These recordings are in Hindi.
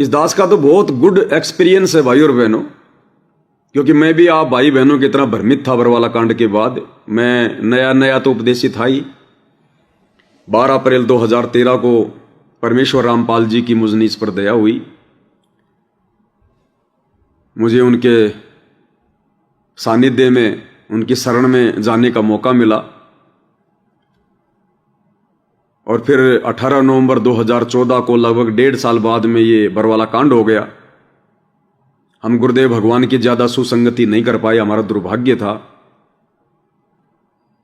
इस दास का तो बहुत गुड एक्सपीरियंस है भाई और बहनों, क्योंकि मैं भी आप भाई बहनों की तरह भ्रमित था बरवाला कांड के बाद। मैं नया नया तो उपदेशी था ही। 12 अप्रैल 2013 को परमेश्वर रामपाल जी की मुझ नीच पर दया हुई। मुझे उनके सानिध्य में, उनकी शरण में जाने का मौका मिला। और फिर 18 नवंबर 2014 को लगभग 1.5 साल बाद में ये बरवाला कांड हो गया। हम गुरुदेव भगवान की ज्यादा सुसंगति नहीं कर पाए, हमारा दुर्भाग्य था।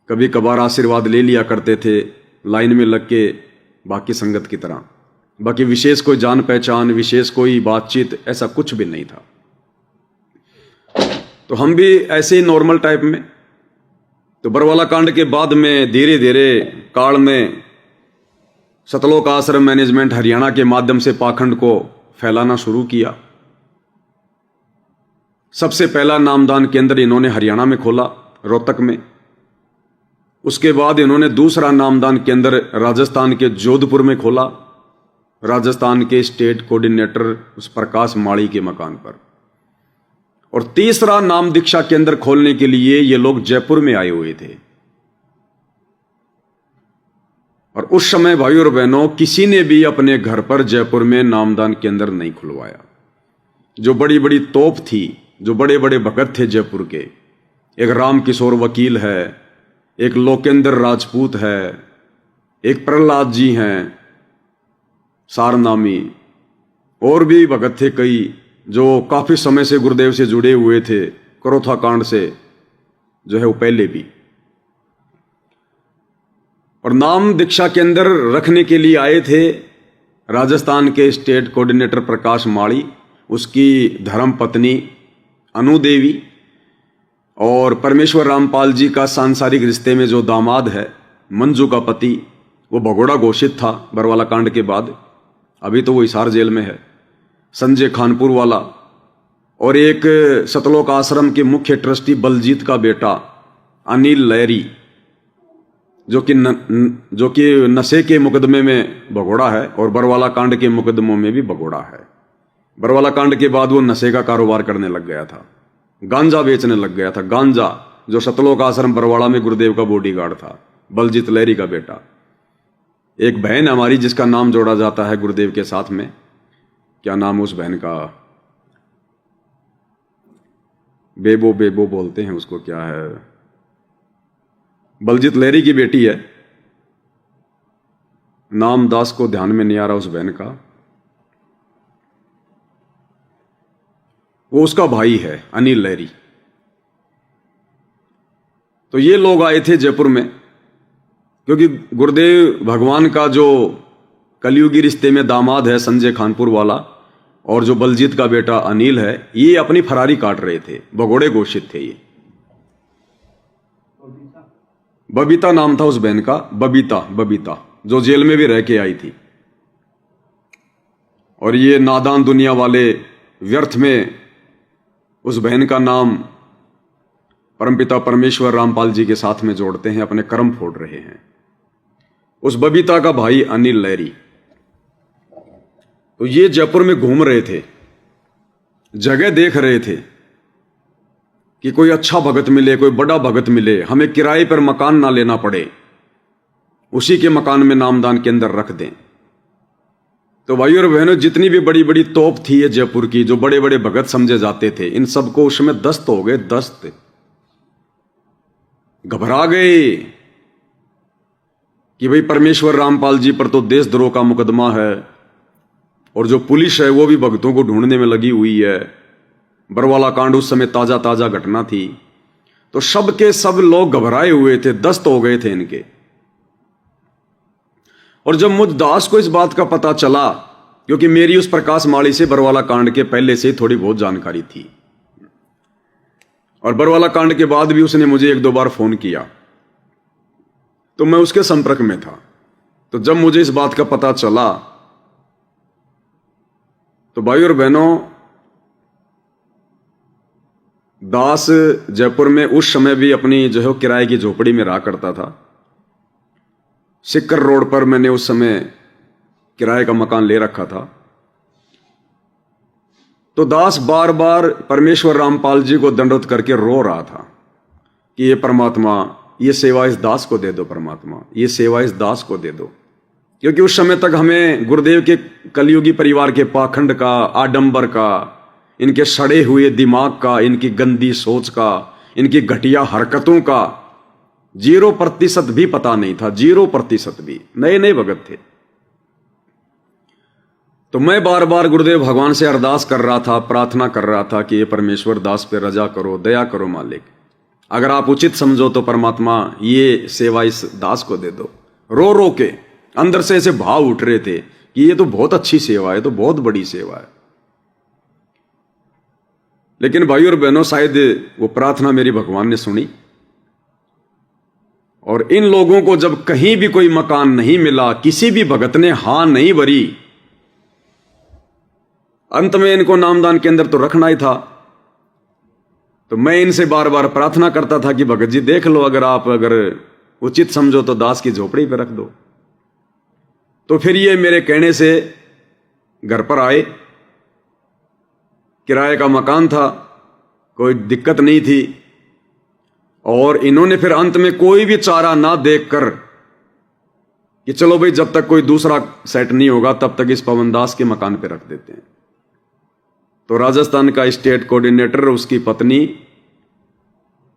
कभी कभार आशीर्वाद ले लिया करते थे लाइन में लग के बाकी संगत की तरह, बाकी विशेष कोई जान पहचान, विशेष कोई बातचीत, ऐसा कुछ भी नहीं था। तो हम भी ऐसे ही नॉर्मल टाइप में। तो बरवाला कांड के बाद में धीरे धीरे काल में सतलोक आश्रम मैनेजमेंट हरियाणा के माध्यम से पाखंड को फैलाना शुरू किया। सबसे पहला नामदान केंद्र इन्होंने हरियाणा में खोला, रोहतक में। उसके बाद इन्होंने दूसरा नामदान केंद्र राजस्थान के जोधपुर में खोला, राजस्थान के स्टेट कोऑर्डिनेटर उस प्रकाश माड़ी के मकान पर। और तीसरा नाम दीक्षा केंद्र खोलने के लिए ये लोग जयपुर में आए हुए थे। और उस समय भाई और बहनों, किसी ने भी अपने घर पर जयपुर में नामदान केंद्र नहीं खुलवाया। जो बड़ी बड़ी तोप थी, जो बड़े बड़े भगत थे जयपुर के, एक राम किशोर वकील है, एक लोकेंद्र राजपूत है, एक प्रहलाद जी हैं सारनामी, और भी भगत थे कई जो काफी समय से गुरुदेव से जुड़े हुए थे, करोथा कांड से जो है वो पहले भी। और नाम दीक्षा केंद्र रखने के लिए आए थे राजस्थान के स्टेट कोऑर्डिनेटर प्रकाश माड़ी, उसकी धर्म पत्नी अनु देवी, और परमेश्वर रामपाल जी का सांसारिक रिश्ते में जो दामाद है मंजू का पति, वो भगोड़ा घोषित था बरवाला कांड के बाद। अभी तो वो हिसार जेल में है। संजय खानपुर वाला, और एक सतलोक आश्रम के मुख्य ट्रस्टी बलजीत का बेटा अनिल लहरी, जो कि नशे के मुकदमे में भगोड़ा है और बरवाला कांड के मुकदमों में भी भगोड़ा है। बरवाला कांड के बाद वो नशे का कारोबार करने लग गया था, गांजा बेचने लग गया था। गांजा जो सतलोक आश्रम बरवाड़ा में गुरुदेव का बॉडीगार्ड था, बलजीत लहरी का बेटा। एक बहन हमारी जिसका नाम जोड़ा जाता है गुरुदेव के साथ में, क्या नाम उस बहन का, बेबो बेबो बोलते हैं उसको, क्या है, बलजीत लहरी की बेटी है। नाम दास को ध्यान में नहीं आ रहा उस बहन का। वो उसका भाई है अनिल लहरी। तो ये लोग आए थे जयपुर में, क्योंकि गुरुदेव भगवान का जो कलयुगी रिश्ते में दामाद है संजय खानपुर वाला, और जो बलजीत का बेटा अनिल है, ये अपनी फरारी काट रहे थे, भगोड़े घोषित थे ये। बबीता नाम था उस बहन का, बबीता जो जेल में भी रह के आई थी। और ये नादान दुनिया वाले व्यर्थ में उस बहन का नाम परमपिता परमेश्वर रामपाल जी के साथ में जोड़ते हैं, अपने कर्म फोड़ रहे हैं। उस बबीता का भाई अनिल लहरी। तो ये जयपुर में घूम रहे थे, जगह देख रहे थे कि कोई अच्छा भगत मिले, कोई बड़ा भगत मिले, हमें किराए पर मकान ना लेना पड़े, उसी के मकान में नामदान के अंदर रख दें। तो भाइयों और बहनों, जितनी भी बड़ी बड़ी तोप थी ये जयपुर की, जो बड़े बड़े भगत समझे जाते थे, इन सबको उसमें दस्त हो गए, दस्त। घबरा गए कि भाई परमेश्वर रामपाल जी पर तो देशद्रोह का मुकदमा है, और जो पुलिस है वो भी भक्तों को ढूंढने में लगी हुई है। बरवाला कांड उस समय ताजा ताजा घटना थी। तो सब के सब लोग घबराए हुए थे, दस्त हो गए थे इनके। और जब मुझ दास को इस बात का पता चला, क्योंकि मेरी उस प्रकाश माड़ी से बरवाला कांड के पहले से थोड़ी बहुत जानकारी थी, और बरवाला कांड के बाद भी उसने मुझे 1-2 बार फोन किया, तो मैं उसके संपर्क में था। तो जब मुझे इस बात का पता चला, तो भाई और बहनों, दास जयपुर में उस समय भी अपनी जो है किराए की झोपड़ी में रहा करता था। सिक्कर रोड पर मैंने उस समय किराए का मकान ले रखा था। तो दास बार बार परमेश्वर रामपाल जी को दंडवत करके रो रहा था कि ये परमात्मा, ये सेवा इस दास को दे दो, परमात्मा ये सेवा इस दास को दे दो। क्योंकि उस समय तक हमें गुरुदेव के कलयुगी परिवार के पाखंड का, आडंबर का, इनके सड़े हुए दिमाग का, इनकी गंदी सोच का, इनकी घटिया हरकतों का 0% भी पता नहीं था, 0% भी। नए नए भगत थे। तो मैं बार बार गुरुदेव भगवान से अरदास कर रहा था, प्रार्थना कर रहा था कि ये परमेश्वर दास पे रजा करो, दया करो मालिक, अगर आप उचित समझो तो परमात्मा ये सेवा इस दास को दे दो। रो रो के अंदर से ऐसे भाव उठ रहे थे कि ये तो बहुत अच्छी सेवा है, तो बहुत बड़ी सेवा है। लेकिन भाई और बहनों, शायद वो प्रार्थना मेरी भगवान ने सुनी, और इन लोगों को जब कहीं भी कोई मकान नहीं मिला, किसी भी भगत ने हां नहीं भरी, अंत में इनको नामदान के अंदर तो रखना ही था। तो मैं इनसे बार बार प्रार्थना करता था कि भगत जी देख लो, अगर उचित समझो तो दास की झोपड़ी पे रख दो। तो फिर ये मेरे कहने से घर पर आए। किराए का मकान था, कोई दिक्कत नहीं थी, और इन्होंने फिर अंत में कोई भी चारा ना देखकर कि चलो भाई जब तक कोई दूसरा सेट नहीं होगा तब तक इस पवन दास के मकान पे रख देते हैं। तो राजस्थान का स्टेट कोऑर्डिनेटर, उसकी पत्नी,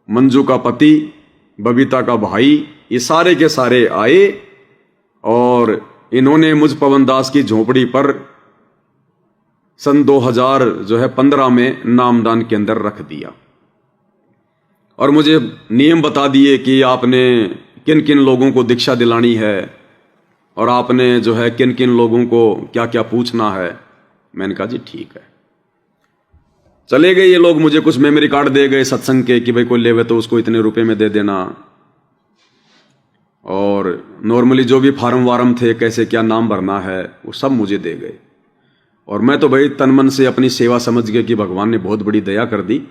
मंजू का पति, बबीता का भाई, ये सारे के सारे आए और इन्होंने मुझ पवन दास की झोपड़ी पर सन 2015 में नामदान के अंदर रख दिया। और मुझे नियम बता दिए कि आपने किन किन लोगों को दीक्षा दिलानी है और आपने किन किन लोगों को क्या क्या पूछना है। मैंने कहा जी ठीक है। चले गए ये लोग, मुझे कुछ मेमोरी कार्ड दे गए सत्संग के कि भाई कोई लेवे तो उसको इतने रुपए में दे देना, और नॉर्मली जो भी फार्म वार्म थे, कैसे क्या नाम भरना है, वो सब मुझे दे गए। और मैं तो भाई तन मन से अपनी सेवा समझ गया कि भगवान ने बहुत बड़ी दया कर दी।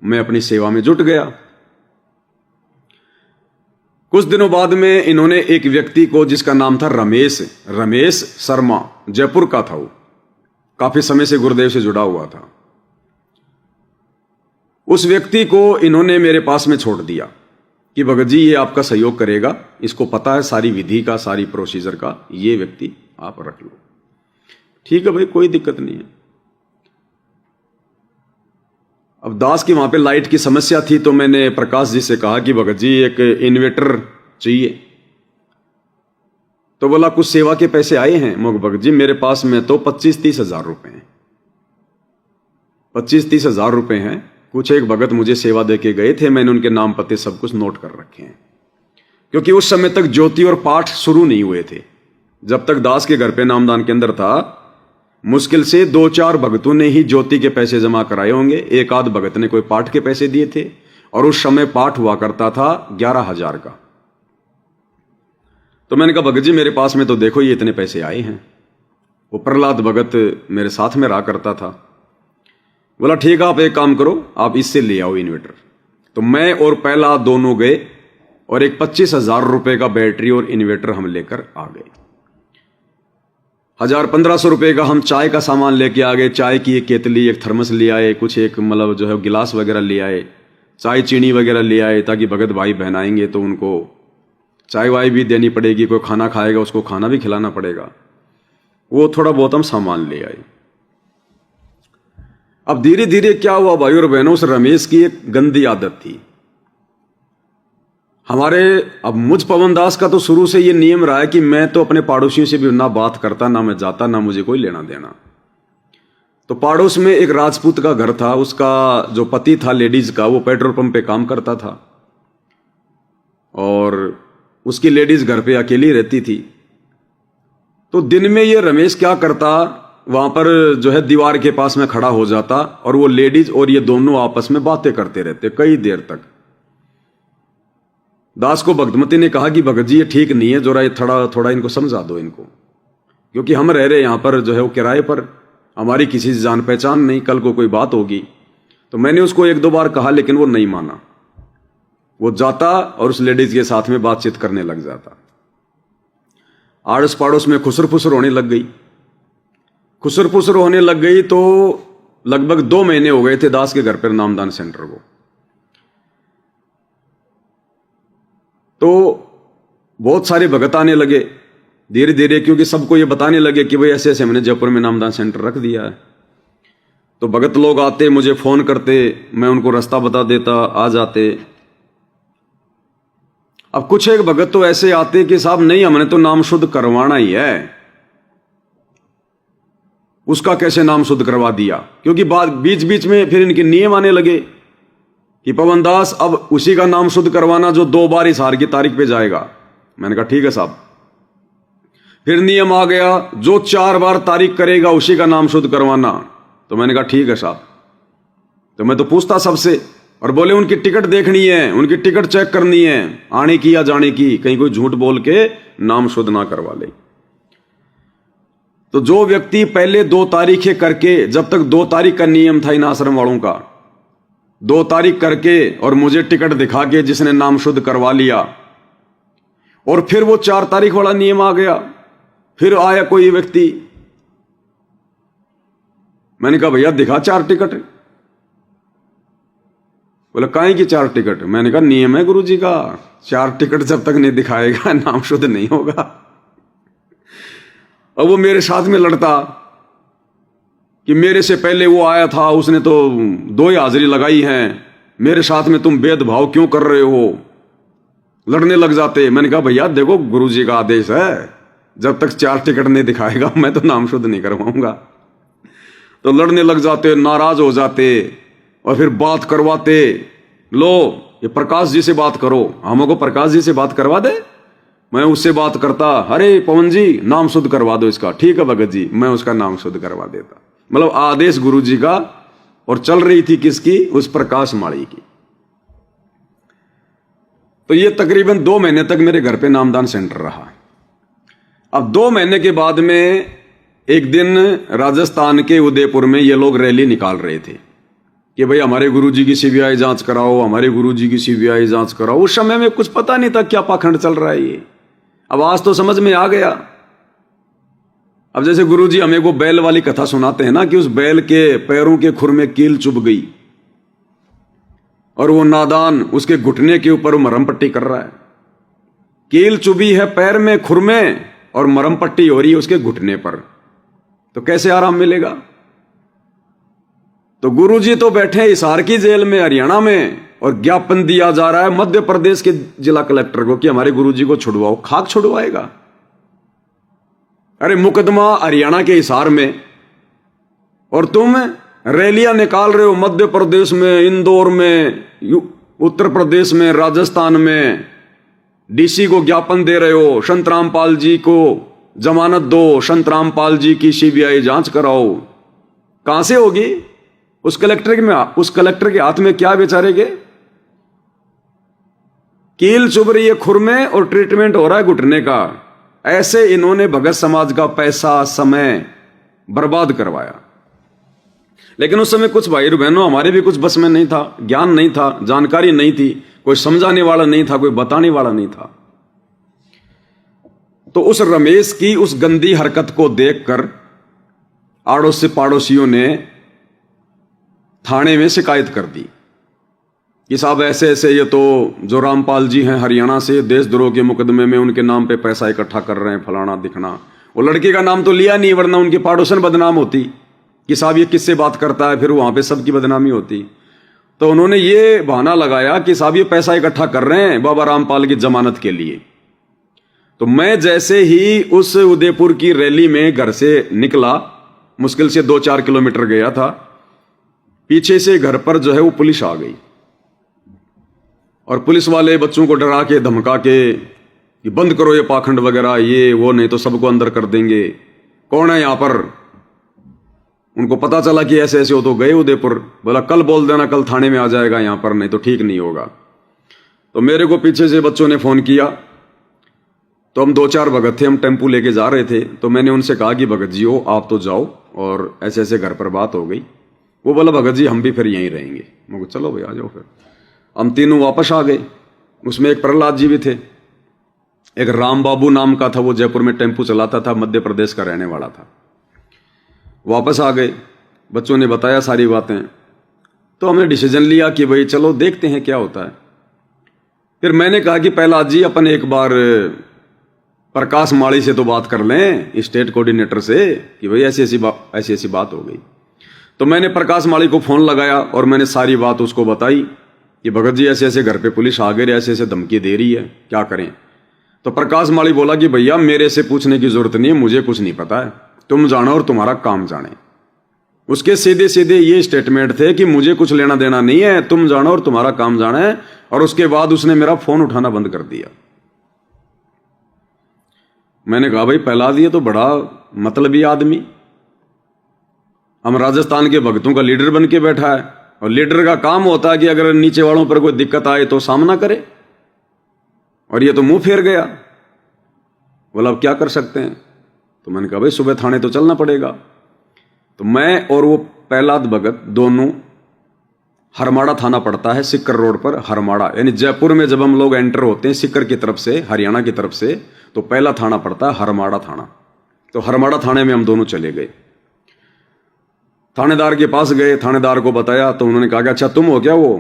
मैं अपनी सेवा में जुट गया। कुछ दिनों बाद में इन्होंने एक व्यक्ति को, जिसका नाम था रमेश शर्मा, जयपुर का था, वो काफी समय से गुरुदेव से जुड़ा हुआ था, उस व्यक्ति को इन्होंने मेरे पास में छोड़ दिया कि भगत जी ये आपका सहयोग करेगा, इसको पता है सारी विधि का, सारी प्रोसीजर का, ये व्यक्ति आप रख लो। ठीक है भाई, कोई दिक्कत नहीं है। अब दास की वहां पे लाइट की समस्या थी, तो मैंने प्रकाश जी से कहा कि भगत जी एक इन्वर्टर चाहिए। तो बोला कुछ सेवा के पैसे आए हैं? मगर भगत जी मेरे पास में तो 25-30 हजार रुपए हैं, 25-30 हजार रुपए हैं। कुछ एक भगत मुझे सेवा दे के गए थे, मैंने उनके नाम पते सब कुछ नोट कर रखे हैं, क्योंकि उस समय तक ज्योति और पाठ शुरू नहीं हुए थे। जब तक दास के घर पे नामदान के अंदर था, मुश्किल से 2-4 भगतों ने ही ज्योति के पैसे जमा कराए होंगे, एक आध भगत ने कोई पाठ के पैसे दिए थे, और उस समय पाठ हुआ करता था 11,000 का। तो मैंने कहा भगत जी मेरे पास में तो देखो ये इतने पैसे आए हैं। वो प्रहलाद भगत मेरे साथ में रहा करता था, बोला ठीक है आप एक काम करो, आप इससे ले आओ इन्वर्टर। तो मैं और पहला दोनों गए और एक 25,000 रुपए का बैटरी और इन्वर्टर हम लेकर आ गए। 1,000-1,500 रुपए का हम चाय का सामान लेके आ गए। चाय की एक केतली, एक थर्मस ले आए, कुछ एक गिलास वगैरह ले आए, चाय चीनी वगैरह ले आए, ताकि भगत भाई बहन आएंगे तो उनको चाय वाय भी देनी पड़ेगी, कोई खाना खाएगा उसको खाना भी खिलाना पड़ेगा। वो थोड़ा बहुत हम सामान ले आए। अब धीरे धीरे क्या हुआ भाई और बहनों, उस रमेश की एक गंदी आदत थी हमारे। अब मुझ पवन दास का तो शुरू से ये नियम रहा है कि मैं तो अपने पड़ोसियों से भी ना बात करता, ना मैं जाता, ना मुझे कोई लेना देना। तो पड़ोस में एक राजपूत का घर था, उसका जो पति था लेडीज का, वो पेट्रोल पंप पे काम करता था, और उसकी लेडीज घर पे अकेली रहती थी। तो दिन में ये रमेश क्या करता, वहां पर दीवार के पास में खड़ा हो जाता, और वो लेडीज और ये दोनों आपस में बातें करते रहते कई देर तक। दास को भगतमती ने कहा कि भगत जी ये ठीक नहीं है, जरा ये थोड़ा इनको समझा दो इनको, क्योंकि हम रह रहे यहां पर वो किराए पर, हमारी किसी से जान पहचान नहीं, कल को कोई बात होगी। तो मैंने उसको 1-2 बार कहा, लेकिन वो नहीं माना। वो जाता और उस लेडीज के साथ में बातचीत करने लग जाता। आड़ोस पड़ोस में खुसर फुसर होने लग गई। खुसर फुसर होने लग गई तो लगभग 2 महीने हो गए थे दास के घर पर नामदान सेंटर को। तो बहुत सारे भगत आने लगे धीरे धीरे, क्योंकि सबको ये बताने लगे कि भाई ऐसे ऐसे हमने जयपुर में नामदान सेंटर रख दिया है। तो भगत लोग आते, मुझे फोन करते, मैं उनको रास्ता बता देता, आ जाते। अब कुछ एक भगत तो ऐसे आते कि साहब नहीं, हमने तो नाम शुद्ध करवाना ही है। उसका कैसे नाम शुद्ध करवा दिया? क्योंकि बाद बीच बीच में फिर इनके नियम आने लगे कि पवन दास अब उसी का नाम शुद्ध करवाना जो 2 बार इस हार की तारीख पे जाएगा। मैंने कहा ठीक है साहब। फिर नियम आ गया, जो 4 बार तारीख करेगा उसी का नाम शुद्ध करवाना। तो मैंने कहा ठीक है साहब। तो मैं तो पूछता सबसे, और बोले उनकी टिकट देखनी है, उनकी टिकट चेक करनी है, आने की या जाने की, कहीं कोई झूठ बोल के नाम शुद्ध ना करवा ले। तो जो व्यक्ति पहले 2 तारीखें करके, जब तक 2 तारीख का नियम था इन आश्रम वालों का, 2 तारीख करके और मुझे टिकट दिखा के जिसने नाम शुद्ध करवा लिया, और फिर वो 4 तारीख वाला नियम आ गया, फिर आया कोई व्यक्ति, मैंने कहा भैया दिखा 4 टिकट। बोला काहे की 4 टिकट? मैंने कहा नियम है गुरुजी का, 4 टिकट जब तक नहीं दिखाएगा नाम शुद्ध नहीं होगा। अब वो मेरे साथ में लड़ता कि मेरे से पहले वो आया था, उसने तो 2 ही हाजिरी लगाई है, मेरे साथ में तुम भेदभाव क्यों कर रहे हो? लड़ने लग जाते। मैंने कहा भैया देखो गुरुजी का आदेश है, जब तक 4 टिकट नहीं दिखाएगा मैं तो नाम शुद्ध नहीं करवाऊंगा। तो लड़ने लग जाते, नाराज हो जाते, और फिर बात करवाते। लो ये प्रकाश जी से बात करो, हमको प्रकाश जी से बात करवा दे। मैं उससे बात करता, अरे पवन जी नाम शुद्ध करवा दो इसका। ठीक है भगत जी, मैं उसका नाम शुद्ध करवा देता। मतलब आदेश गुरु जी का, और चल रही थी किसकी? उस प्रकाश माड़ी की। तो ये तकरीबन 2 महीने तक मेरे घर पे नामदान सेंटर रहा। अब 2 महीने के बाद में एक दिन राजस्थान के उदयपुर में ये लोग रैली निकाल रहे थे कि भाई हमारे गुरुजी की सीबीआई जांच कराओ, हमारे गुरुजी की सीबीआई जांच कराओ। उस समय में कुछ पता नहीं था क्या पाखंड चल रहा है ये। अब आज तो समझ में आ गया। अब जैसे गुरुजी हमें वो बैल वाली कथा सुनाते हैं ना, कि उस बैल के पैरों के खुर में कील चुभ गई और वो नादान उसके घुटने के ऊपर मरहम पट्टी कर रहा है। कील चुभी है पैर में, खुर में, और मरहम पट्टी हो रही है उसके घुटने पर, तो कैसे आराम मिलेगा? तो गुरुजी तो बैठे हिसार की जेल में हरियाणा में, और ज्ञापन दिया जा रहा है मध्य प्रदेश के जिला कलेक्टर को कि हमारे गुरुजी को छुड़वाओ। खाक छुड़वाएगा? अरे मुकदमा हरियाणा के हिसार में, और तुम रैलियां निकाल रहे हो मध्य प्रदेश में, इंदौर में, उत्तर प्रदेश में, राजस्थान में। डीसी को ज्ञापन दे रहे हो, संत रामपाल जी को जमानत दो, संत रामपाल जी की सीबीआई जांच कराओ। कहां से होगी? उस कलेक्टर के हाथ में क्या बेचारे के? कील चुभ रही है खुर में और ट्रीटमेंट हो रहा है घुटने का। ऐसे इन्होंने भगत समाज का पैसा, समय बर्बाद करवाया। लेकिन उस समय कुछ भाई बहनों हमारे भी कुछ बस में नहीं था, ज्ञान नहीं था, जानकारी नहीं थी, कोई समझाने वाला नहीं था, कोई बताने वाला नहीं था। तो उस रमेश की उस गंदी हरकत को देखकर आड़ोसी पड़ोसियों ने थाने में शिकायत कर दी कि साहब ऐसे ऐसे ये तो जो रामपाल जी हैं हरियाणा से, देशद्रोह के मुकदमे में उनके नाम पे पैसा इकट्ठा कर रहे हैं, फलाना दिखना। वो लड़के का नाम तो लिया नहीं, वरना उनकी पड़ोसन बदनाम होती कि साहब ये किससे बात करता है, फिर वहां पे सबकी बदनामी होती। तो उन्होंने ये बहाना लगाया कि साहब ये पैसा इकट्ठा कर रहे हैं बाबा रामपाल की जमानत के लिए। तो मैं जैसे ही उस उदयपुर की रैली में घर से निकला, मुश्किल से 2-4 किलोमीटर गया था, पीछे से घर पर जो है वो पुलिस आ गई, और पुलिस वाले बच्चों को डरा के धमका के कि बंद करो ये पाखंड वगैरह, ये वो, नहीं तो सबको अंदर कर देंगे। कौन है यहां पर? उनको पता चला कि ऐसे ऐसे हो, तो गए उदयपुर। बोला कल बोल देना, कल थाने में आ जाएगा यहां पर, नहीं तो ठीक नहीं होगा। तो मेरे को पीछे से बच्चों ने फोन किया। तो हम 2-4 भगत थे, हम टेम्पू लेके जा रहे थे। तो मैंने उनसे कहा कि भगत जी हो आप तो जाओ, और ऐसे ऐसे घर पर बात हो गई। वो बोला भगत जी हम भी फिर यहीं रहेंगे। मैं चलो भाई आ जाओ। फिर हम तीनों वापस आ गए। उसमें एक प्रहलाद जी भी थे, एक राम बाबू नाम का था, वो जयपुर में टेम्पू चलाता था, मध्य प्रदेश का रहने वाला था। वापस आ गए। बच्चों ने बताया सारी बातें। तो हमने डिसीजन लिया कि भाई चलो देखते हैं क्या होता है। फिर मैंने कहा कि प्रहलाद जी अपन एक बार प्रकाश माड़ी से तो बात कर लें, स्टेट कोऑर्डिनेटर से, कि भाई ऐसी ऐसी बात हो गई। तो मैंने प्रकाश माड़ी को फोन लगाया और मैंने सारी बात उसको बताई कि भगत जी ऐसे ऐसे घर पे पुलिस आ गई, ऐसे ऐसे धमकी दे रही है, क्या करें। तो प्रकाश माड़ी बोला कि भैया मेरे से पूछने की जरूरत नहीं है, मुझे कुछ नहीं पता है, तुम जानो और तुम्हारा काम जाने। उसके सीधे सीधे ये स्टेटमेंट थे कि मुझे कुछ लेना देना नहीं है, तुम जानो और तुम्हारा काम जाने। और उसके बाद उसने मेरा फोन उठाना बंद कर दिया। मैंने कहा भाई प्रहलाद ये तो बड़ा मतलबी आदमी, हम राजस्थान के भक्तों का लीडर बन के बैठा है, और लीडर का काम होता है कि अगर नीचे वालों पर कोई दिक्कत आए तो सामना करे, और ये तो मुंह फेर गया। बोला अब क्या कर सकते हैं। तो मैंने कहा भाई सुबह थाने तो चलना पड़ेगा। तो मैं और वो प्रहलाद भगत दोनों, हरमाड़ा थाना पड़ता है सिक्कर रोड पर, हरमाड़ा यानी जयपुर में जब हम लोग एंटर होते हैं सिक्कर की तरफ से, हरियाणा की तरफ से, तो पहला थाना पड़ता है हरमाड़ा थाना। तो हरमाड़ा थाने में हम दोनों चले गए, थानेदार के पास गए, थानेदार को बताया तो उन्होंने कहा कि अच्छा तुम हो क्या वो।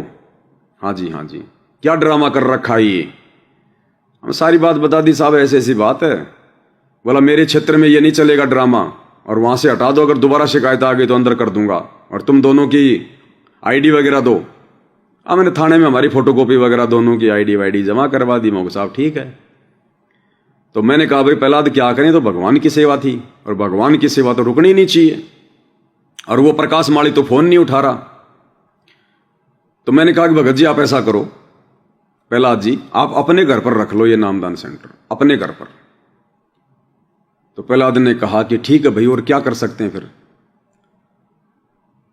हाँ जी हाँ जी। क्या ड्रामा कर रखा है ये। हम सारी बात बता दी, साहब ऐसी ऐसी बात है। बोला मेरे क्षेत्र में ये नहीं चलेगा ड्रामा, और वहां से हटा दो, अगर दोबारा शिकायत आ गई तो अंदर कर दूंगा, और तुम दोनों की आईडी वगैरह दो। अब मैंने थाने में हमारी फोटोकॉपी वगैरह दोनों की आईडी वाईडी जमा करवा दी। मैं साहब ठीक है। तो मैंने कहा भाई प्रहलाद क्या करें, तो भगवान की सेवा थी, और भगवान की सेवा तो रुकनी नहीं चाहिए। और वो प्रकाश माड़ी तो फोन नहीं उठा रहा। तो मैंने कहा कि भगत जी आप ऐसा करो, प्रहलाद जी आप अपने घर पर रख लो ये नामदान सेंटर, अपने घर पर। तो प्रहलाद ने कहा कि ठीक है भाई, और क्या कर सकते हैं फिर।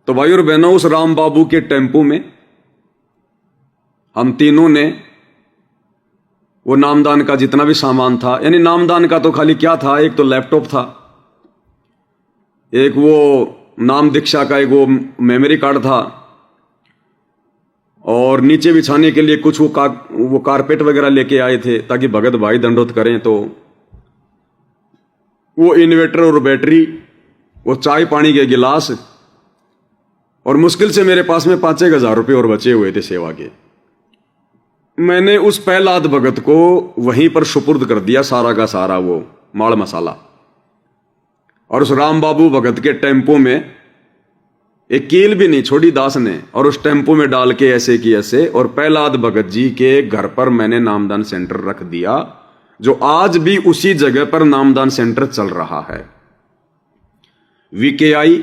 तो भाई और बहनों, उस राम बाबू के टेम्पो में हम तीनों ने वो नामदान का जितना भी सामान था, यानी नामदान का तो खाली क्या था, एक तो लैपटॉप था, एक वो नाम दीक्षा का एक वो मेमोरी कार्ड था, और नीचे बिछाने के लिए कुछ वो कारपेट वगैरह लेके आए थे ताकि भगत भाई दंडोत करें। तो वो इन्वर्टर और बैटरी, वो चाय पानी के गिलास, और मुश्किल से मेरे पास में 5-6 हज़ार रुपये और बचे हुए थे सेवा के। मैंने उस प्रहलाद भगत को वहीं पर सुपुर्द कर दिया सारा का सारा वो माल मसाला, और उस राम बाबू भगत के टेम्पो में एक कील भी नहीं छोड़ी दास ने, और उस टेम्पो में डाल के ऐसे की ऐसे, और प्रहलाद भगत जी के घर पर मैंने नामदान सेंटर रख दिया, जो आज भी उसी जगह पर नामदान सेंटर चल रहा है। VKI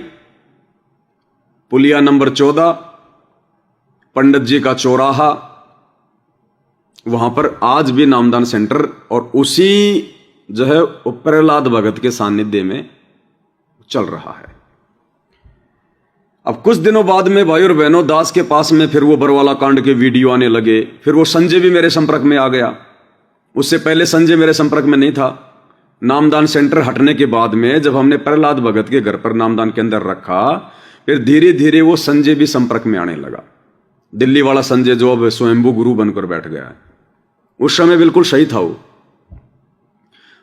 पुलिया नंबर 14, पंडित जी का चौराहा, वहां पर आज भी नामदान सेंटर, और उसी जो है प्रहलाद भगत के सानिध्य में चल रहा है। अब कुछ दिनों बाद में भाई और बहनों, दास के पास में फिर वो बरवाला कांड के वीडियो आने लगे। फिर वो संजय भी मेरे संपर्क में आ गया। उससे पहले संजय मेरे संपर्क में नहीं था। नामदान सेंटर हटने के बाद में जब हमने प्रहलाद भगत के घर पर नामदान के अंदर रखा, फिर धीरे धीरे वो संजय भी संपर्क में आने लगा। दिल्ली वाला संजय जो अब स्वयंभू गुरु बनकर बैठ गया है, उस समय बिल्कुल सही था वो।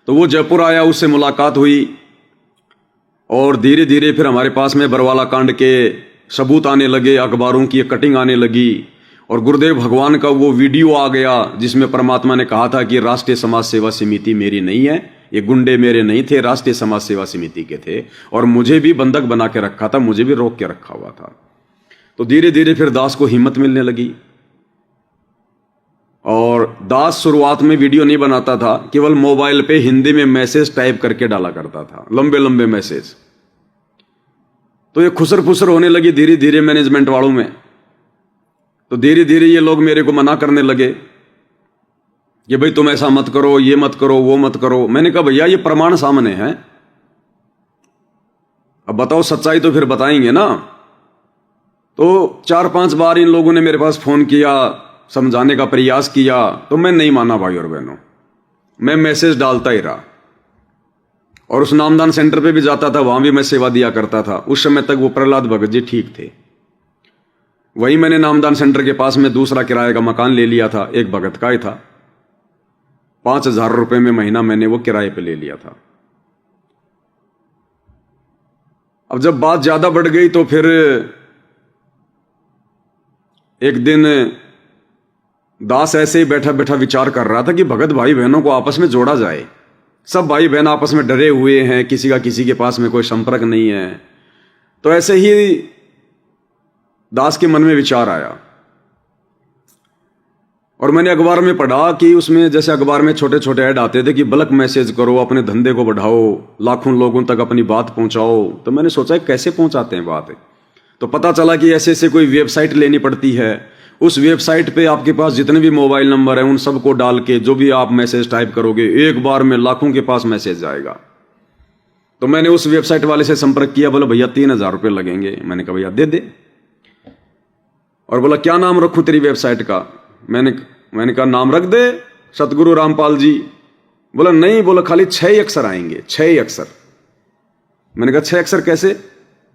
तो वो जयपुर आया, उससे मुलाकात हुई, और धीरे धीरे फिर हमारे पास में बरवाला कांड के सबूत आने लगे, अखबारों की कटिंग आने लगी, और गुरुदेव भगवान का वो वीडियो आ गया जिसमें परमात्मा ने कहा था कि राष्ट्रीय समाज सेवा समिति मेरी नहीं है, ये गुंडे मेरे नहीं थे, राष्ट्रीय समाज सेवा समिति के थे, और मुझे भी बंधक बना के रखा था, मुझे भी रोक के रखा हुआ था। तो धीरे धीरे फिर दास को हिम्मत मिलने लगी, और दास शुरुआत में वीडियो नहीं बनाता था, केवल मोबाइल पे हिंदी में मैसेज टाइप करके डाला करता था, लंबे लंबे मैसेज। तो ये खुसर फुसर होने लगी धीरे धीरे मैनेजमेंट वालों में। तो धीरे धीरे ये लोग मेरे को मना करने लगे कि भाई तुम ऐसा मत करो, ये मत करो, वो मत करो। मैंने कहा भैया ये प्रमाण सामने है, अब बताओ सच्चाई तो फिर बताएंगे ना। तो 4-5 बार इन लोगों ने मेरे पास फोन किया, समझाने का प्रयास किया, तो मैं नहीं माना भाई और बहनों। मैं मैसेज डालता ही रहा, और उस नामदान सेंटर पे भी जाता था, वहां भी मैं सेवा दिया करता था। उस समय तक वो प्रहलाद भगत जी ठीक थे। वहीं मैंने नामदान सेंटर के पास में दूसरा किराए का मकान ले लिया था, एक भगत का ही था, 5,000 रुपए में महीना मैंने वो किराए पे ले लिया था। अब जब बात ज्यादा बढ़ गई तो फिर एक दिन दास ऐसे ही बैठा बैठा विचार कर रहा था कि भगत भाई बहनों को आपस में जोड़ा जाए। सब भाई बहन आपस में डरे हुए हैं, किसी का किसी के पास में कोई संपर्क नहीं है। तो ऐसे ही दास के मन में विचार आया और मैंने अखबार में पढ़ा कि उसमें जैसे अखबार में छोटे छोटे ऐड आते थे कि बल्क मैसेज करो, अपने धंधे को बढ़ाओ, लाखों लोगों तक अपनी बात पहुंचाओ। तो मैंने सोचा कैसे पहुंचाते हैं बात। तो पता चला कि ऐसे ऐसे कोई वेबसाइट लेनी पड़ती है। उस वेबसाइट पे आपके पास जितने भी मोबाइल नंबर हैं उन सबको डाल के जो भी आप मैसेज टाइप करोगे एक बार में लाखों के पास मैसेज जाएगा। तो मैंने उस वेबसाइट वाले से संपर्क किया, बोला भैया 3,000 रुपये लगेंगे। मैंने कहा भैया दे दे। और बोला क्या नाम रखूं तेरी वेबसाइट का? मैंने कहा नाम रख दे सतगुरु रामपाल जी। बोला नहीं, बोला खाली 6 अक्षर आएंगे, 6 अक्षर। मैंने कहा 6 अक्षर कैसे?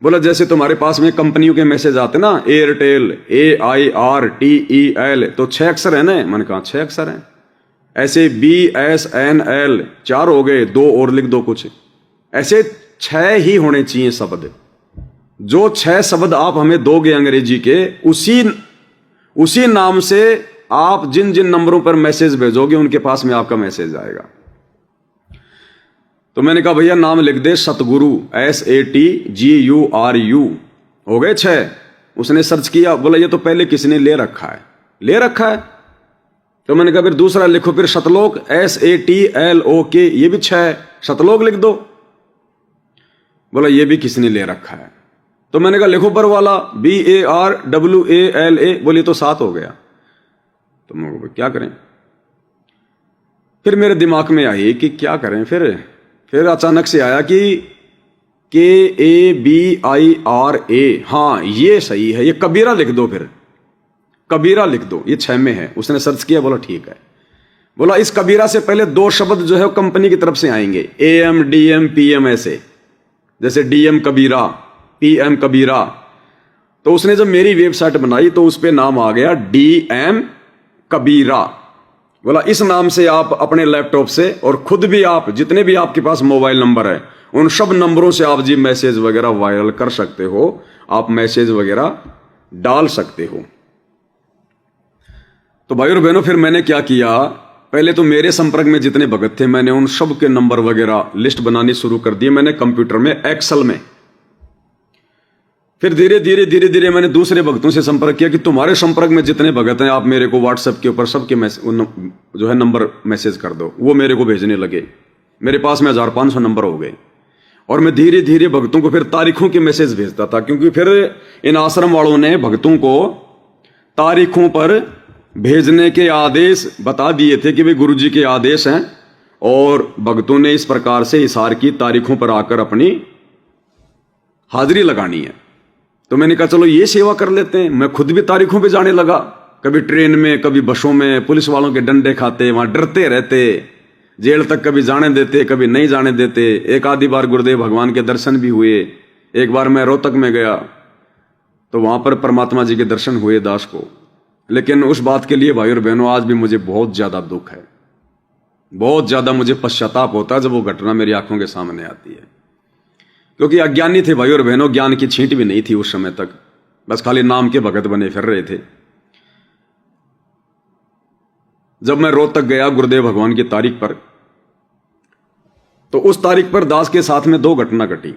बोला जैसे तुम्हारे पास में कंपनियों के मैसेज आते ना, एयरटेल AIRTEL, तो 6 अक्षर है ना। मैंने कहा 6 अक्षर हैं। ऐसे BSNL 4 हो गए, 2 और लिख दो कुछ। ऐसे 6 ही होने चाहिए शब्द। जो 6 शब्द आप हमें दोगे अंग्रेजी के, उसी नाम से आप जिन जिन नंबरों पर मैसेज भेजोगे उनके पास में आपका मैसेज आएगा। तो मैंने कहा भैया नाम लिख दे सतगुरु, SATGURU। हो गए 6। उसने सर्च किया, बोला ये तो पहले किसने ले रखा है। तो मैंने कहा फिर दूसरा लिखो, फिर सतलोक SATLOK, ये भी 6, सतलोक लिख दो। बोला ये भी किसने ले रखा है। तो मैंने कहा लिखो पर वाला BARWALA, बोली तो 7 हो गया। तो मैं क्या करें? फिर मेरे दिमाग में आई कि क्या करें। फिर अचानक से आया कि KABIRA, हाँ ये सही है, ये कबीरा लिख दो। फिर कबीरा लिख दो, ये 6 में है। उसने सर्च किया, बोला ठीक है। बोला इस कबीरा से पहले 2 शब्द जो है कंपनी की तरफ से आएंगे, AM DM PM, ऐसे जैसे DM कबीरा, PM कबीरा। तो उसने जब मेरी वेबसाइट बनाई तो उस पर नाम आ गया DM कबीरा। बोला इस नाम से आप अपने लैपटॉप से और खुद भी आप जितने भी आपके पास मोबाइल नंबर है उन सब नंबरों से आप जी मैसेज वगैरह वायरल कर सकते हो, आप मैसेज वगैरह डाल सकते हो। तो भाई और बहनों, फिर मैंने क्या किया, पहले तो मेरे संपर्क में जितने भगत थे मैंने उन सब के नंबर वगैरह लिस्ट बनानी शुरू कर दी मैंने कंप्यूटर में, एक्सेल में। फिर धीरे धीरे मैंने दूसरे भक्तों से संपर्क किया कि तुम्हारे संपर्क में जितने भगत हैं आप मेरे को व्हाट्सएप के ऊपर सबके जो है नंबर मैसेज कर दो। वो मेरे को भेजने लगे। मेरे पास में 1500 नंबर हो गए। और मैं धीरे धीरे भक्तों को फिर तारीखों के मैसेज भेजता था, क्योंकि फिर इन आश्रम वालों ने भक्तों को तारीखों पर भेजने के आदेश बता दिए थे कि वे गुरु जी के आदेश हैं, और भक्तों ने इस प्रकार से हिसार की तारीखों पर आकर अपनी हाजिरी लगानी है। तो मैंने कहा चलो ये सेवा कर लेते हैं। मैं खुद भी तारीखों पे जाने लगा, कभी ट्रेन में कभी बसों में, पुलिस वालों के डंडे खाते, वहां डरते रहते, जेल तक कभी जाने देते कभी नहीं जाने देते। एक आधी बार गुरुदेव भगवान के दर्शन भी हुए। एक बार मैं रोहतक में गया तो वहां पर परमात्मा जी के दर्शन हुए दास को। लेकिन उस बात के लिए भाई और बहनों आज भी मुझे बहुत ज्यादा दुख है, बहुत ज्यादा मुझे पश्चाताप होता है जब वो घटना मेरी आंखों के सामने आती है। क्योंकि अज्ञानी थे भाई और बहनों, ज्ञान की छींट भी नहीं थी उस समय तक, बस खाली नाम के भगत बने फिर रहे थे। जब मैं रोहतक गया गुरुदेव भगवान की तारीख पर, तो उस तारीख पर दास के साथ में 2 घटना घटी।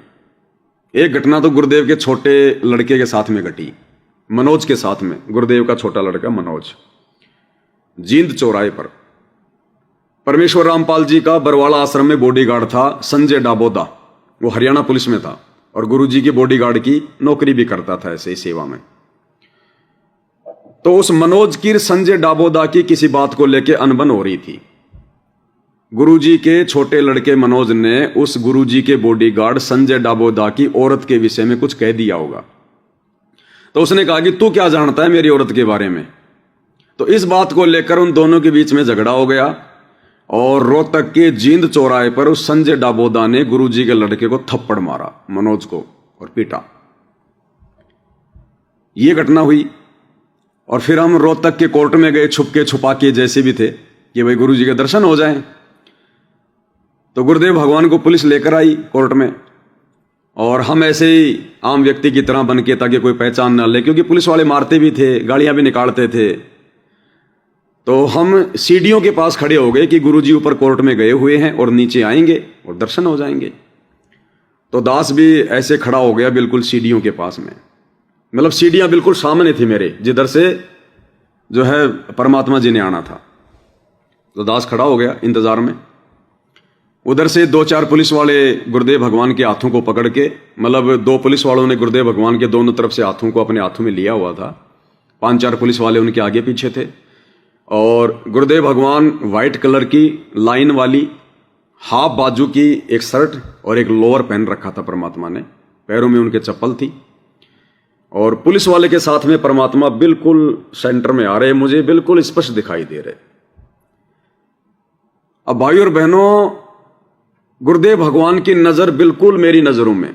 एक घटना तो गुरुदेव के छोटे लड़के के साथ में घटी, मनोज के साथ में। गुरुदेव का छोटा लड़का मनोज जींद चौराहे पर, परमेश्वर रामपाल जी का बरवाला आश्रम में बॉडीगार्ड था संजय डाबोदा, वो हरियाणा पुलिस में था और गुरुजी की बॉडीगार्ड की नौकरी भी करता था ऐसे ही सेवा में। तो उस मनोज की संजय डाबोदा की किसी बात को लेकर अनबन हो रही थी। गुरुजी के छोटे लड़के मनोज ने उस गुरुजी के बॉडीगार्ड संजय डाबोदा की औरत के विषय में कुछ कह दिया होगा। तो उसने कहा कि तू क्या जानता है मेरी औरत के बारे में। तो इस बात को लेकर उन दोनों के बीच में झगड़ा हो गया और रोहतक के जींद चौराहे पर उस संजय डाबोदा ने गुरुजी के लड़के को थप्पड़ मारा, मनोज को, और पीटा। यह घटना हुई। और फिर हम रोहतक के कोर्ट में गए, छुपके छुपा के जैसे भी थे कि भाई गुरुजी के दर्शन हो जाएं। तो गुरुदेव भगवान को पुलिस लेकर आई कोर्ट में, और हम ऐसे ही आम व्यक्ति की तरह बन के, ताकि कोई पहचान ना ले, क्योंकि पुलिस वाले मारते भी थे, गालियां भी निकालते थे। तो हम सीढ़ियों के पास खड़े हो गए कि गुरुजी ऊपर कोर्ट में गए हुए हैं और नीचे आएंगे और दर्शन हो जाएंगे। तो दास भी ऐसे खड़ा हो गया बिल्कुल सीढ़ियों के पास में, मतलब सीढ़ियां बिल्कुल सामने थी मेरे, जिधर से जो है परमात्मा जी ने आना था। तो दास खड़ा हो गया इंतजार में। उधर से 2-4 पुलिस वाले गुरुदेव भगवान के हाथों को पकड़ के, मतलब 2 पुलिस वालों ने गुरुदेव भगवान के दोनों तरफ से हाथों को अपने हाथों में लिया हुआ था। 5-4 पुलिस वाले उनके आगे पीछे थे। और गुरुदेव भगवान व्हाइट कलर की लाइन वाली हाफ बाजू की एक शर्ट और एक लोअर पहन रखा था परमात्मा ने, पैरों में उनके चप्पल थी। और पुलिस वाले के साथ में परमात्मा बिल्कुल सेंटर में आ रहे, मुझे बिल्कुल स्पष्ट दिखाई दे रहे। अब भाई और बहनों, गुरुदेव भगवान की नजर बिल्कुल मेरी नजरों में,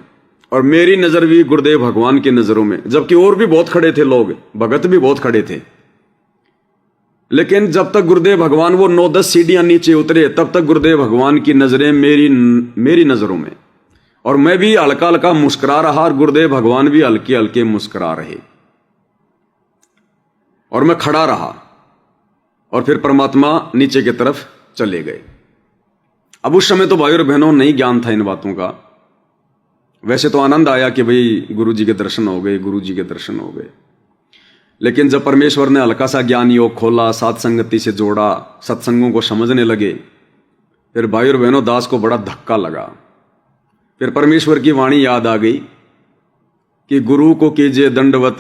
और मेरी नजर भी गुरुदेव भगवान की नजरों में, जबकि और भी बहुत खड़े थे लोग, भगत भी बहुत खड़े थे। लेकिन जब तक गुरुदेव भगवान वो 9-10 सीढ़ियां नीचे उतरे, तब तक गुरुदेव भगवान की नजरें मेरी नजरों में, और मैं भी हल्का हल्का मुस्कुरा रहा और गुरुदेव भगवान भी हल्के हल्के मुस्कुरा रहे। और मैं खड़ा रहा और फिर परमात्मा नीचे की तरफ चले गए। अब उस समय तो भाई और बहनों नहीं ज्ञान था इन बातों का। वैसे तो आनंद आया कि भाई गुरुजी के दर्शन हो गए, गुरुजी के दर्शन हो गए। लेकिन जब परमेश्वर ने हल्का सा ज्ञान योग खोला, सात संगति से जोड़ा, सत्संगों को समझने लगे, फिर भाई और बहनों दास को बड़ा धक्का लगा। फिर परमेश्वर की वाणी याद आ गई कि गुरु को कीजिए दंडवत,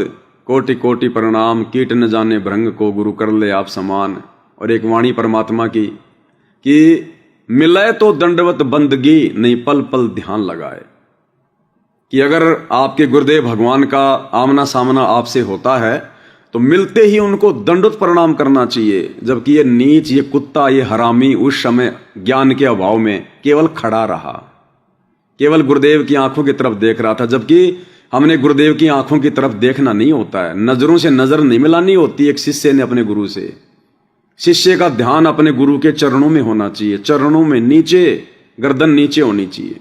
कोटि कोटि प्रणाम, कीट न जाने भृंग को गुरु कर ले आप समान। और एक वाणी परमात्मा की कि मिले तो दंडवत बंदगी, नहीं पल पल ध्यान लगाए। कि अगर आपके गुरुदेव भगवान का आमना सामना आपसे होता है तो मिलते ही उनको दंडवत प्रणाम करना चाहिए। जबकि ये नीच, ये कुत्ता, ये हरामी उस समय ज्ञान के अभाव में केवल खड़ा रहा, केवल गुरुदेव की आंखों की तरफ देख रहा था। जबकि हमने गुरुदेव की आंखों की तरफ देखना नहीं होता है, नजरों से नजर नहीं मिलानी होती एक शिष्य ने अपने गुरु से। शिष्य का ध्यान अपने गुरु के चरणों में होना चाहिए, चरणों में नीचे, गर्दन नीचे होनी चाहिए।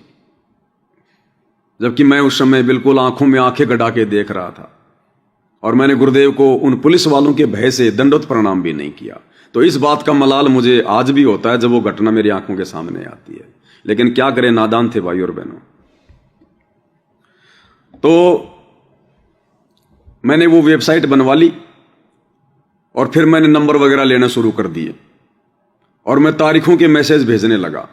जबकि मैं उस समय बिल्कुल आंखों में आंखें गड़ा के देख रहा था, और मैंने गुरुदेव को उन पुलिस वालों के भय से दंडवत प्रणाम भी नहीं किया। तो इस बात का मलाल मुझे आज भी होता है जब वो घटना मेरी आंखों के सामने आती है। लेकिन क्या करें, नादान थे भाई और बहनों। तो मैंने वो वेबसाइट बनवा ली और फिर मैंने नंबर वगैरह लेना शुरू कर दिए, और मैं तारीखों के मैसेज भेजने लगा।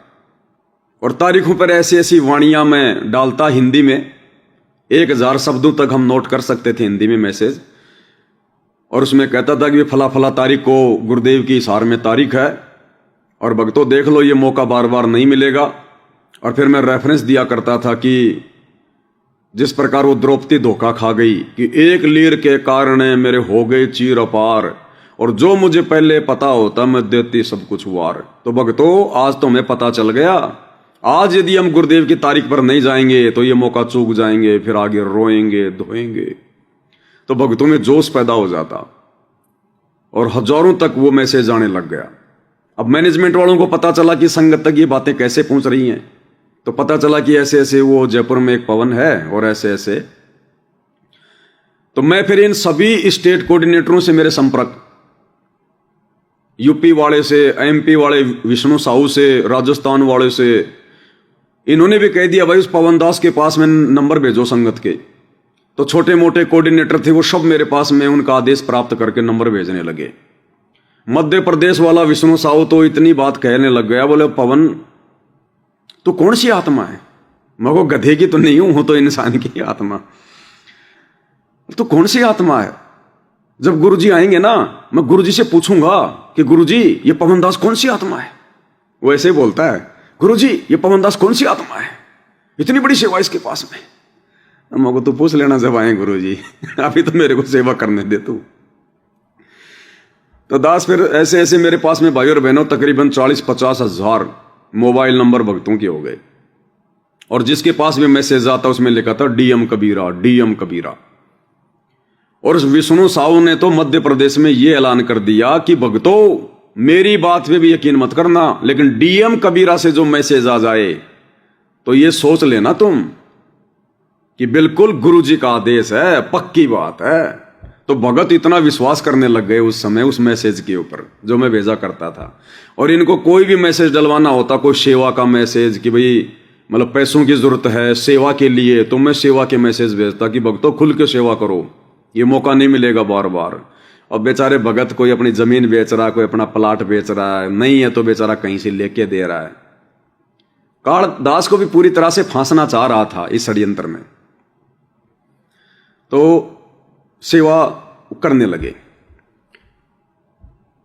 और तारीखों पर ऐसी ऐसी वाणियां मैं डालता हिंदी में, 1000 शब्दों तक हम नोट कर सकते थे हिंदी में मैसेज। और उसमें कहता था कि फला फला तारीख को गुरुदेव की हिसार में तारीख है, और भक्तों देख लो ये मौका बार बार नहीं मिलेगा। और फिर मैं रेफरेंस दिया करता था कि जिस प्रकार वो द्रौपदी धोखा खा गई कि एक लीर के कारण मेरे हो गए चीर अपार, और जो मुझे पहले पता होता मैं देती सब कुछ वार। तो भक्तों आज तो हमें पता चल गया, आज यदि हम गुरुदेव की तारीख पर नहीं जाएंगे तो ये मौका चूक जाएंगे, फिर आगे रोएंगे धोएंगे। तो भक्तों में जोश पैदा हो जाता और हजारों तक वो मैसेज आने लग गया। अब मैनेजमेंट वालों को पता चला कि संगत तक ये बातें कैसे पहुंच रही हैं, तो पता चला कि ऐसे ऐसे वो जयपुर में एक पवन है और ऐसे ऐसे। तो मैं फिर इन सभी स्टेट कोऑर्डिनेटरों से मेरे संपर्क, यूपी वाले से, एमपी वाले विष्णु साहू से, राजस्थान वाले से, इन्होंने भी कह दिया भाई उस पवन दास के पास में नंबर भेजो संगत के। तो छोटे मोटे कोऑर्डिनेटर थे वो सब मेरे पास में उनका आदेश प्राप्त करके नंबर भेजने लगे। मध्य प्रदेश वाला विष्णु साहू तो इतनी बात कहने लग गया, बोले पवन तो कौन सी आत्मा है? मैं को गधे की तो नहीं हूं तो इंसान की आत्मा। तो कौन सी आत्मा है? जब गुरुजी आएंगे ना मैं गुरुजी से पूछूंगा कि गुरुजी ये पवन दास कौन सी आत्मा है। वो ऐसे बोलता है, गुरुजी ये पवन दास कौन सी आत्मा है, इतनी बड़ी सेवा इसके पास में। मेरे को तो पूछ लेना जब आए गुरुजी, अभी तो मेरे को सेवा करने दे तू। तो दास फिर ऐसे ऐसे मेरे पास में भाई और बहनों तकरीबन 40-50 हजार मोबाइल नंबर भक्तों के हो गए, और जिसके पास भी मैसेज आता उसमें लिखा था डीएम कबीरा, डीएम कबीरा। और उस विष्णु साहू ने तो मध्य प्रदेश में यह ऐलान कर दिया कि भक्तों मेरी बात पे भी यकीन मत करना, लेकिन डीएम कबीरा से जो मैसेज आ जाए तो ये सोच लेना तुम कि बिल्कुल गुरु जी का आदेश है, पक्की बात है। तो भगत इतना विश्वास करने लग गए उस समय उस मैसेज के ऊपर जो मैं भेजा करता था। और इनको कोई भी मैसेज डलवाना होता, कोई सेवा का मैसेज कि भाई मतलब पैसों की जरूरत है सेवा के लिए, तो मैं सेवा के मैसेज भेजता कि भक्तों खुल के सेवा करो, ये मौका नहीं मिलेगा बार बार। और बेचारे भगत कोई अपनी जमीन बेच रहा है, कोई अपना प्लाट बेच रहा है, नहीं है तो बेचारा कहीं से लेके दे रहा है। कालिदास को भी पूरी तरह से फांसना चाह रहा था इस षड्यंत्र में। तो सेवा करने लगे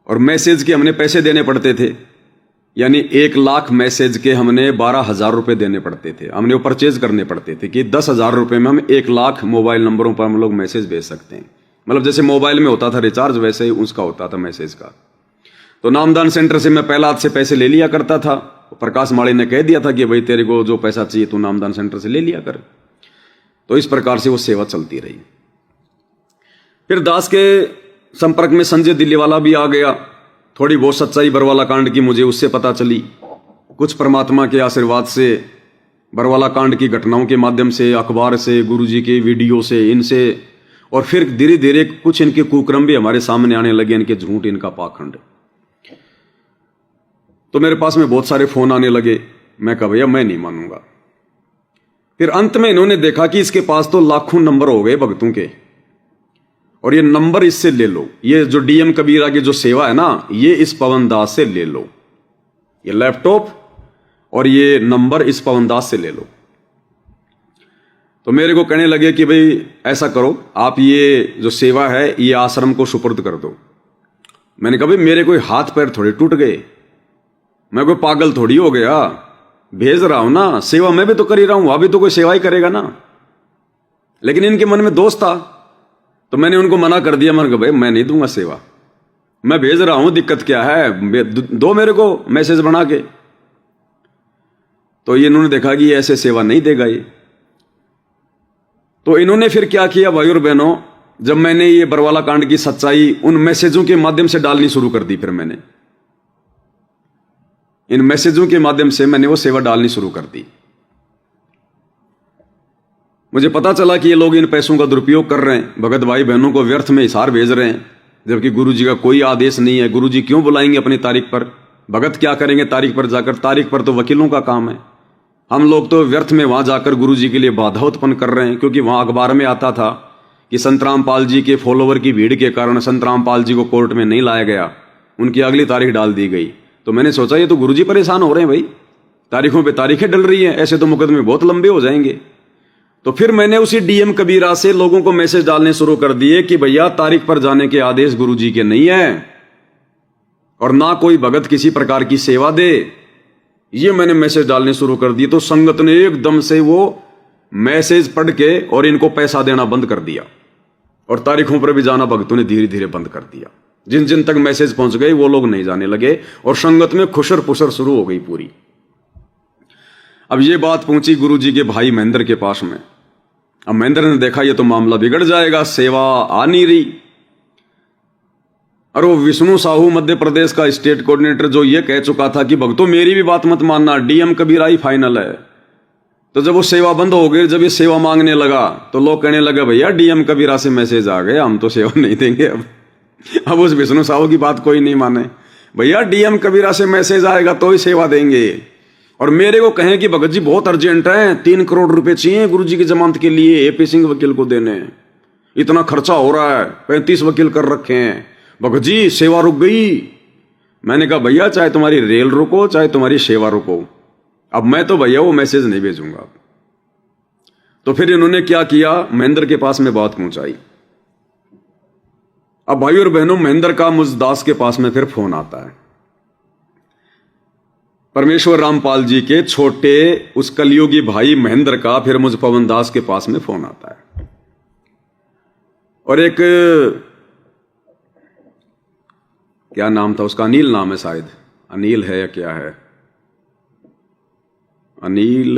और मैसेज के हमने पैसे देने पड़ते थे, यानी 1,00,000 मैसेज के हमने 12,000 रुपए देने पड़ते थे। हमने वो परचेज करने पड़ते थे कि 10,000 रुपए में हम 1,00,000 मोबाइल नंबरों पर हम लोग मैसेज भेज सकते हैं। मतलब जैसे मोबाइल में होता था रिचार्ज, वैसे ही उसका होता था मैसेज का। तो नामदान सेंटर से मैं पहला हाथ से पैसे ले लिया करता था। प्रकाश माड़ी ने कह दिया था कि भाई तेरे को जो पैसा चाहिए तू नामदान सेंटर से ले लिया कर। तो इस प्रकार से वो सेवा चलती रही। फिर दास के संपर्क में संजय दिल्लीवाला भी आ गया। थोड़ी बहुत सच्चाई बरवाला कांड की मुझे उससे पता चली। कुछ परमात्मा के आशीर्वाद से बरवाला कांड की घटनाओं के माध्यम से, अखबार से, गुरुजी के वीडियो से, इनसे, और फिर धीरे धीरे कुछ इनके कुक्रम भी हमारे सामने आने लगे, इनके झूठ, इनका पाखंड। तो मेरे पास में बहुत सारे फोन आने लगे। मैं कहा भैया मैं नहीं मानूंगा। फिर अंत में इन्होंने देखा कि इसके पास तो लाखों नंबर हो गए भक्तों के, और ये नंबर इससे ले लो। ये जो डीएम कबीरा की जो सेवा है ना, ये इस पवन दास से ले लो। ये लैपटॉप और ये नंबर इस पवन दास से ले लो। तो मेरे को कहने लगे कि भाई ऐसा करो, आप ये जो सेवा है ये आश्रम को सुपुर्द कर दो। मैंने कहा भाई मेरे कोई हाथ पैर थोड़े टूट गए, मैं कोई पागल थोड़ी हो गया, भेज रहा हूं ना, सेवा मैं भी तो कर ही रहा हूं, अभी तो कोई सेवा ही करेगा ना। लेकिन इनके मन में दोष था, तो मैंने उनको मना कर दिया। मैंने कहा भाई मैं नहीं दूंगा सेवा, मैं भेज रहा हूं, दिक्कत क्या है, दो मेरे को मैसेज बना के। तो ये इन्होंने देखा कि ये ऐसे सेवा नहीं देगा ये। तो इन्होंने फिर क्या किया भाई और बहनों, जब मैंने ये बरवाला कांड की सच्चाई उन मैसेजों के माध्यम से डालनी शुरू कर दी, फिर मैंने इन मैसेजों के माध्यम से मैंने वो सेवा डालनी शुरू कर दी। मुझे पता चला कि ये लोग इन पैसों का दुरुपयोग कर रहे हैं, भगत भाई बहनों को व्यर्थ में हिसार भेज रहे हैं, जबकि गुरुजी का कोई आदेश नहीं है। गुरुजी क्यों बुलाएंगे अपनी तारीख पर, भगत क्या करेंगे तारीख पर जाकर? तारीख पर तो वकीलों का काम है। हम लोग तो व्यर्थ में वहां जाकर गुरुजी के लिए बाधा उत्पन्न कर रहे हैं, क्योंकि वहां अखबार में आता था कि संत रामपाल जी के फॉलोवर की भीड़ के कारण संत रामपाल जी को कोर्ट में नहीं लाया गया, उनकी अगली तारीख डाल दी गई। तो मैंने सोचा ये तो गुरुजी परेशान हो रहे हैं भाई, तारीखों पे तारीखें डल रही हैं, ऐसे तो मुकदमे बहुत लंबे हो जाएंगे। तो फिर मैंने उसी डीएम कबीरा से लोगों को मैसेज डालने शुरू कर दिए कि भैया तारीख पर जाने के आदेश गुरुजी के नहीं है, और ना कोई भगत किसी प्रकार की सेवा दे। ये मैंने मैसेज डालने शुरू कर दिए। तो संगत ने एकदम से वो मैसेज पढ़ के और इनको पैसा देना बंद कर दिया, और तारीखों पर भी जाना भक्तों ने धीरे धीरे बंद कर दिया। जिन जिन तक मैसेज पहुंच गए वो लोग नहीं जाने लगे, और संगत में खुशर पुशर शुरू हो गई पूरी। अब ये बात पहुंची गुरुजी के भाई महेंद्र के पास में। अब महेंद्र ने देखा ये तो मामला बिगड़ जाएगा, सेवा आ नहीं रही। और वो विष्णु साहू मध्य प्रदेश का स्टेट कोऑर्डिनेटर जो ये कह चुका था कि भक्तों मेरी भी बात मत मानना, डीएम कबीरा ही फाइनल है। तो जब वो सेवा बंद हो गई, जब ये सेवा मांगने लगा, तो लोग कहने लगे भैया डीएम कबीरा से मैसेज आ गए, हम तो सेवा नहीं देंगे। अब उस विष्णु साहू की बात कोई नहीं माने, भैया डीएम कबीरा से मैसेज आएगा तो ही सेवा देंगे। और मेरे को कहें कि भगत जी बहुत अर्जेंट है, 3 करोड़ रुपए चाहिए गुरुजी की जमानत के लिए, एपी सिंह वकील को देने, इतना खर्चा हो रहा है, 35 वकील कर रखे हैं, भगत जी सेवा रुक गई। मैंने कहा भैया चाहे तुम्हारी रेल रुको चाहे तुम्हारी सेवा रुको, अब मैं तो भैया वो मैसेज नहीं भेजूंगा। तो फिर इन्होंने क्या किया, महेंद्र के पास में बात पहुंचाई। अब भाई और बहनों महेंद्र का मुझ दास के पास में फिर फोन आता है, परमेश्वर रामपाल जी के छोटे उस कलयुगी भाई महेंद्र का फिर मुझ पवन दास के पास में फोन आता है। और एक क्या नाम था उसका, अनिल नाम है शायद, अनिल है या क्या है, अनिल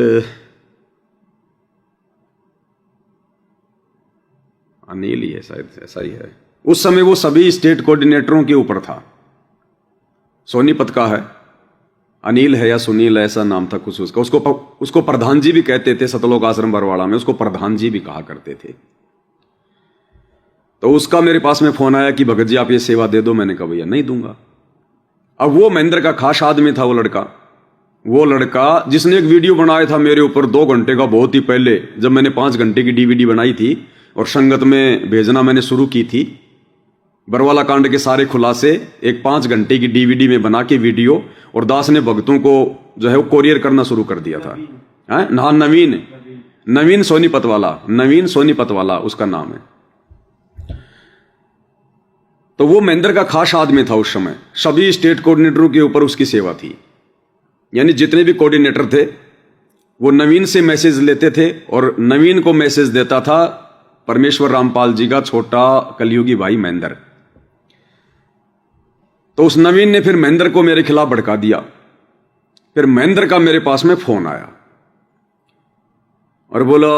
ही है शायद, ऐसा ही है। उस समय वो सभी स्टेट कोऑर्डिनेटरों के ऊपर था, सोनीपत का है। अनिल है या सुनील ऐसा नाम था कुछ उसका, उसको प्रधान जी भी कहते थे। सतलोक आश्रम बरवाड़ा में उसको प्रधान जी भी कहा करते थे। तो उसका मेरे पास में फोन आया कि भगत जी आप ये सेवा दे दो। मैंने कहा भैया नहीं दूंगा। अब वो महेंद्र का खास आदमी था वो लड़का जिसने एक वीडियो बनाया था मेरे ऊपर 2 घंटे का, बहुत ही पहले जब मैंने 5 घंटे की डीवीडी बनाई थी और संगत में भेजना मैंने शुरू की थी। बरवाला कांड के सारे खुलासे एक 5 घंटे की डीवीडी में बना के वीडियो, और दास ने भक्तों को जो है वो कोरियर करना शुरू कर दिया था। हाँ, नवीन सोनीपत वाला उसका नाम है। तो वो महेंद्र का खास आदमी था उस समय। सभी स्टेट कोऑर्डिनेटरों के ऊपर उसकी सेवा थी, यानी जितने भी कोऑर्डिनेटर थे वो नवीन से मैसेज लेते थे और नवीन को मैसेज देता था परमेश्वर रामपाल जी का छोटा कलयुगी भाई महेंद्र। तो उस नवीन ने फिर महेंद्र को मेरे खिलाफ भड़का दिया। फिर महेंद्र का मेरे पास में फोन आया और बोला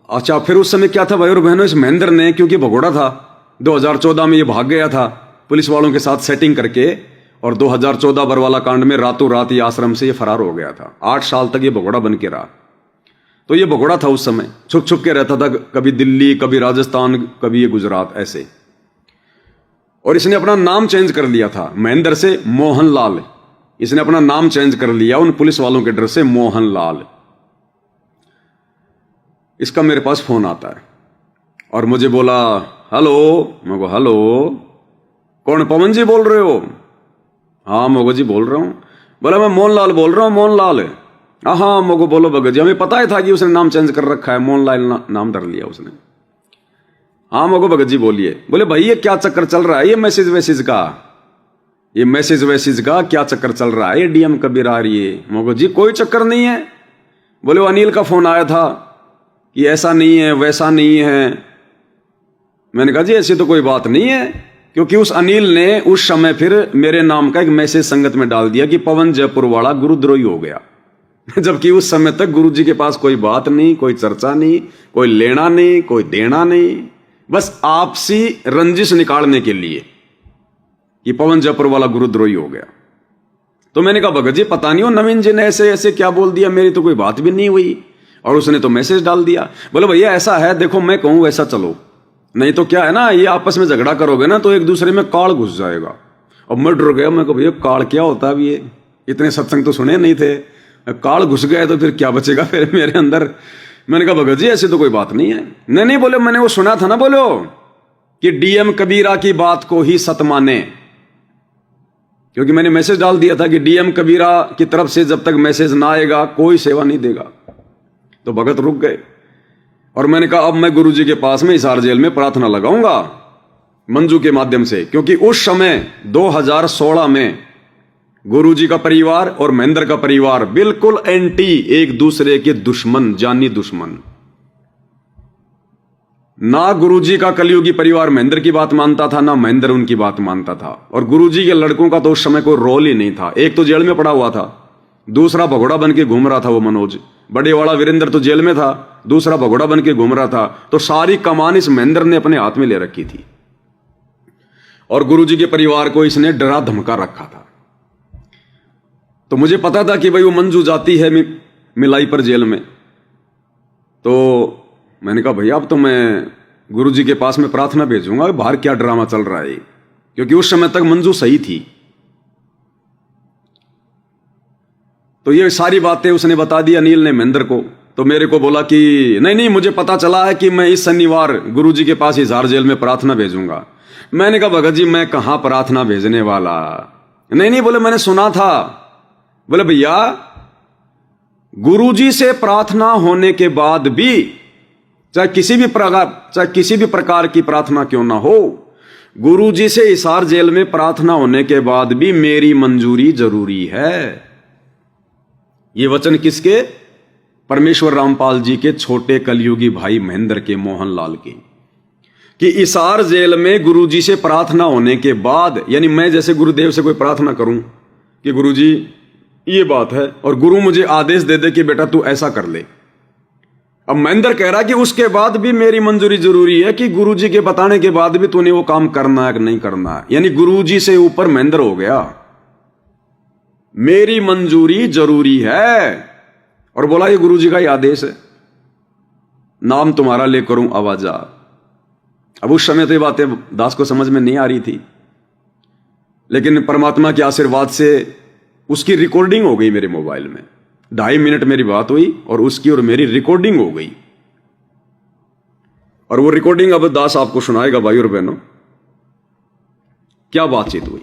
अच्छा। फिर उस समय क्या था भाई और बहनों, इस महेंद्र ने, क्योंकि भगोड़ा था 2014 में ये भाग गया था पुलिस वालों के साथ सेटिंग करके, और 2014 बरवाला कांड में रातों रात ये आश्रम से ये फरार हो गया था। 8 साल तक ये भगोड़ा बन के रहा। तो ये भगोड़ा था उस समय, छुप छुप के रहता था, कभी दिल्ली, कभी राजस्थान, कभी ये गुजरात, ऐसे। और इसने अपना नाम चेंज कर लिया था महेंद्र से मोहनलाल। इसने अपना नाम चेंज कर लिया उन पुलिस वालों के डर से, मोहनलाल। इसका मेरे पास फोन आता है और मुझे बोला हेलो। मैं को हेलो, कौन, पवन जी बोल रहे हो? हाँ मोगो जी बोल रहा हूं। बोला मैं मोहनलाल बोल रहा हूं। मोहनलाल? हाँ मोगो बोलो भगत जी, हमें पता ही था कि उसने नाम चेंज कर रखा है, मोहनलाल नाम धर लिया उसने। हाँ मोगो भगत जी बोलिए। बोले भाई ये क्या चक्कर चल रहा है, ये मैसेज वैसेज का क्या चक्कर चल रहा है, ये डीएम कबीर आ रही है? मोगो जी कोई चक्कर नहीं है। बोले वो अनिल का फोन आया था कि ऐसा नहीं है वैसा नहीं है। मैंने कहा जी ऐसी तो कोई बात नहीं है, क्योंकि उस अनिल ने उस समय फिर मेरे नाम का एक मैसेज संगत में डाल दिया कि पवन जयपुर वाला गुरुद्रोही हो गया। जबकि उस समय तक गुरुजी के पास कोई बात नहीं, कोई चर्चा नहीं, कोई लेना नहीं, कोई देना नहीं, बस आपसी रंजिश निकालने के लिए कि पवन जयपुर वाला गुरुद्रोही हो गया। तो मैंने कहा भगत जी पता नहीं हो नवीन जी ने ऐसे ऐसे क्या बोल दिया, मेरी तो कोई बात भी नहीं हुई और उसने तो मैसेज डाल दिया। बोले भैया ऐसा है, देखो मैं कहूं वैसा चलो, नहीं तो क्या है ना, ये आपस में झगड़ा करोगे ना तो एक दूसरे में काल घुस जाएगा। अब मैं डर गया, मैं कहा भैया काल क्या होता है? ये इतने सत्संग तो सुने नहीं थे, काल घुस गए तो फिर क्या बचेगा फिर मेरे अंदर। मैंने कहा भगत जी ऐसी तो कोई बात नहीं है। नहीं बोले मैंने वो सुना था ना, बोलो कि डीएम कबीरा की बात को ही सत माने, क्योंकि मैंने मैसेज डाल दिया था कि डीएम कबीरा की तरफ से जब तक मैसेज ना आएगा कोई सेवा नहीं देगा। तो भगत रुक गए और मैंने कहा अब मैं गुरुजी के पास में हिसार जेल में प्रार्थना लगाऊंगा मंजू के माध्यम से, क्योंकि उस समय 2016 में गुरुजी का परिवार और महेंद्र का परिवार बिल्कुल एंटी, एक दूसरे के दुश्मन, जानी दुश्मन। ना गुरुजी का कलयुगी परिवार महेंद्र की बात मानता था, ना महेंद्र उनकी बात मानता था। और गुरुजी के लड़कों का तो उस समय कोई रोल ही नहीं था। एक तो जेल में पड़ा हुआ था, दूसरा भगोड़ा बन के घूम रहा था वो मनोज। बड़े वाला वीरेंद्र तो जेल में था, दूसरा भगोड़ा बन के घूम रहा था। तो सारी कमान इस महेंद्र ने अपने हाथ में ले रखी थी और गुरुजी के परिवार को इसने डरा धमका रखा था। तो मुझे पता था कि भाई वो मंजू जाती है मिलाई पर जेल में। तो मैंने कहा भैया अब तो मैं गुरुजी के पास में प्रार्थना भेजूंगा, बाहर क्या ड्रामा चल रहा है, क्योंकि उस समय तक मंजू सही थी। तो ये सारी बातें उसने बता दी अनिल ने महेंद्र को। तो मेरे को बोला कि नहीं मुझे पता चला है कि मैं इस शनिवार गुरुजी के पास हिसार जेल में प्रार्थना भेजूंगा। मैंने कहा भगत जी मैं कहां प्रार्थना भेजने वाला। नहीं बोले मैंने सुना था। बोले भैया गुरुजी से प्रार्थना होने के बाद भी, चाहे किसी भी प्रकार की प्रार्थना क्यों ना हो, गुरुजी से हिसार जेल में प्रार्थना होने के बाद भी मेरी मंजूरी जरूरी है। ये वचन किसके? परमेश्वर रामपाल जी के छोटे कलयुगी भाई महेंद्र के, मोहनलाल के, कि हिसार जेल में गुरुजी से प्रार्थना होने के बाद, यानी मैं जैसे गुरुदेव से कोई प्रार्थना करूं कि गुरुजी ये बात है और गुरु मुझे आदेश दे दे कि बेटा तू ऐसा कर ले। अब महेंद्र कह रहा कि उसके बाद भी मेरी मंजूरी जरूरी है, कि गुरुजी के बताने के बाद भी तूने वो काम करना है कि नहीं करना है। यानी गुरुजी से ऊपर महेंद्र हो गया। मेरी मंजूरी जरूरी है। और बोला ये गुरुजी का ही आदेश है, नाम तुम्हारा ले करूं आवाजा। अब उस समय तो ये बातें दास को समझ में नहीं आ रही थी, लेकिन परमात्मा के आशीर्वाद से उसकी रिकॉर्डिंग हो गई मेरे मोबाइल में। 2.5 मिनट मेरी बात हुई और उसकी और मेरी रिकॉर्डिंग हो गई। और वो रिकॉर्डिंग अब दास आपको सुनाएगा भाई और बहनों, क्या बातचीत हुई।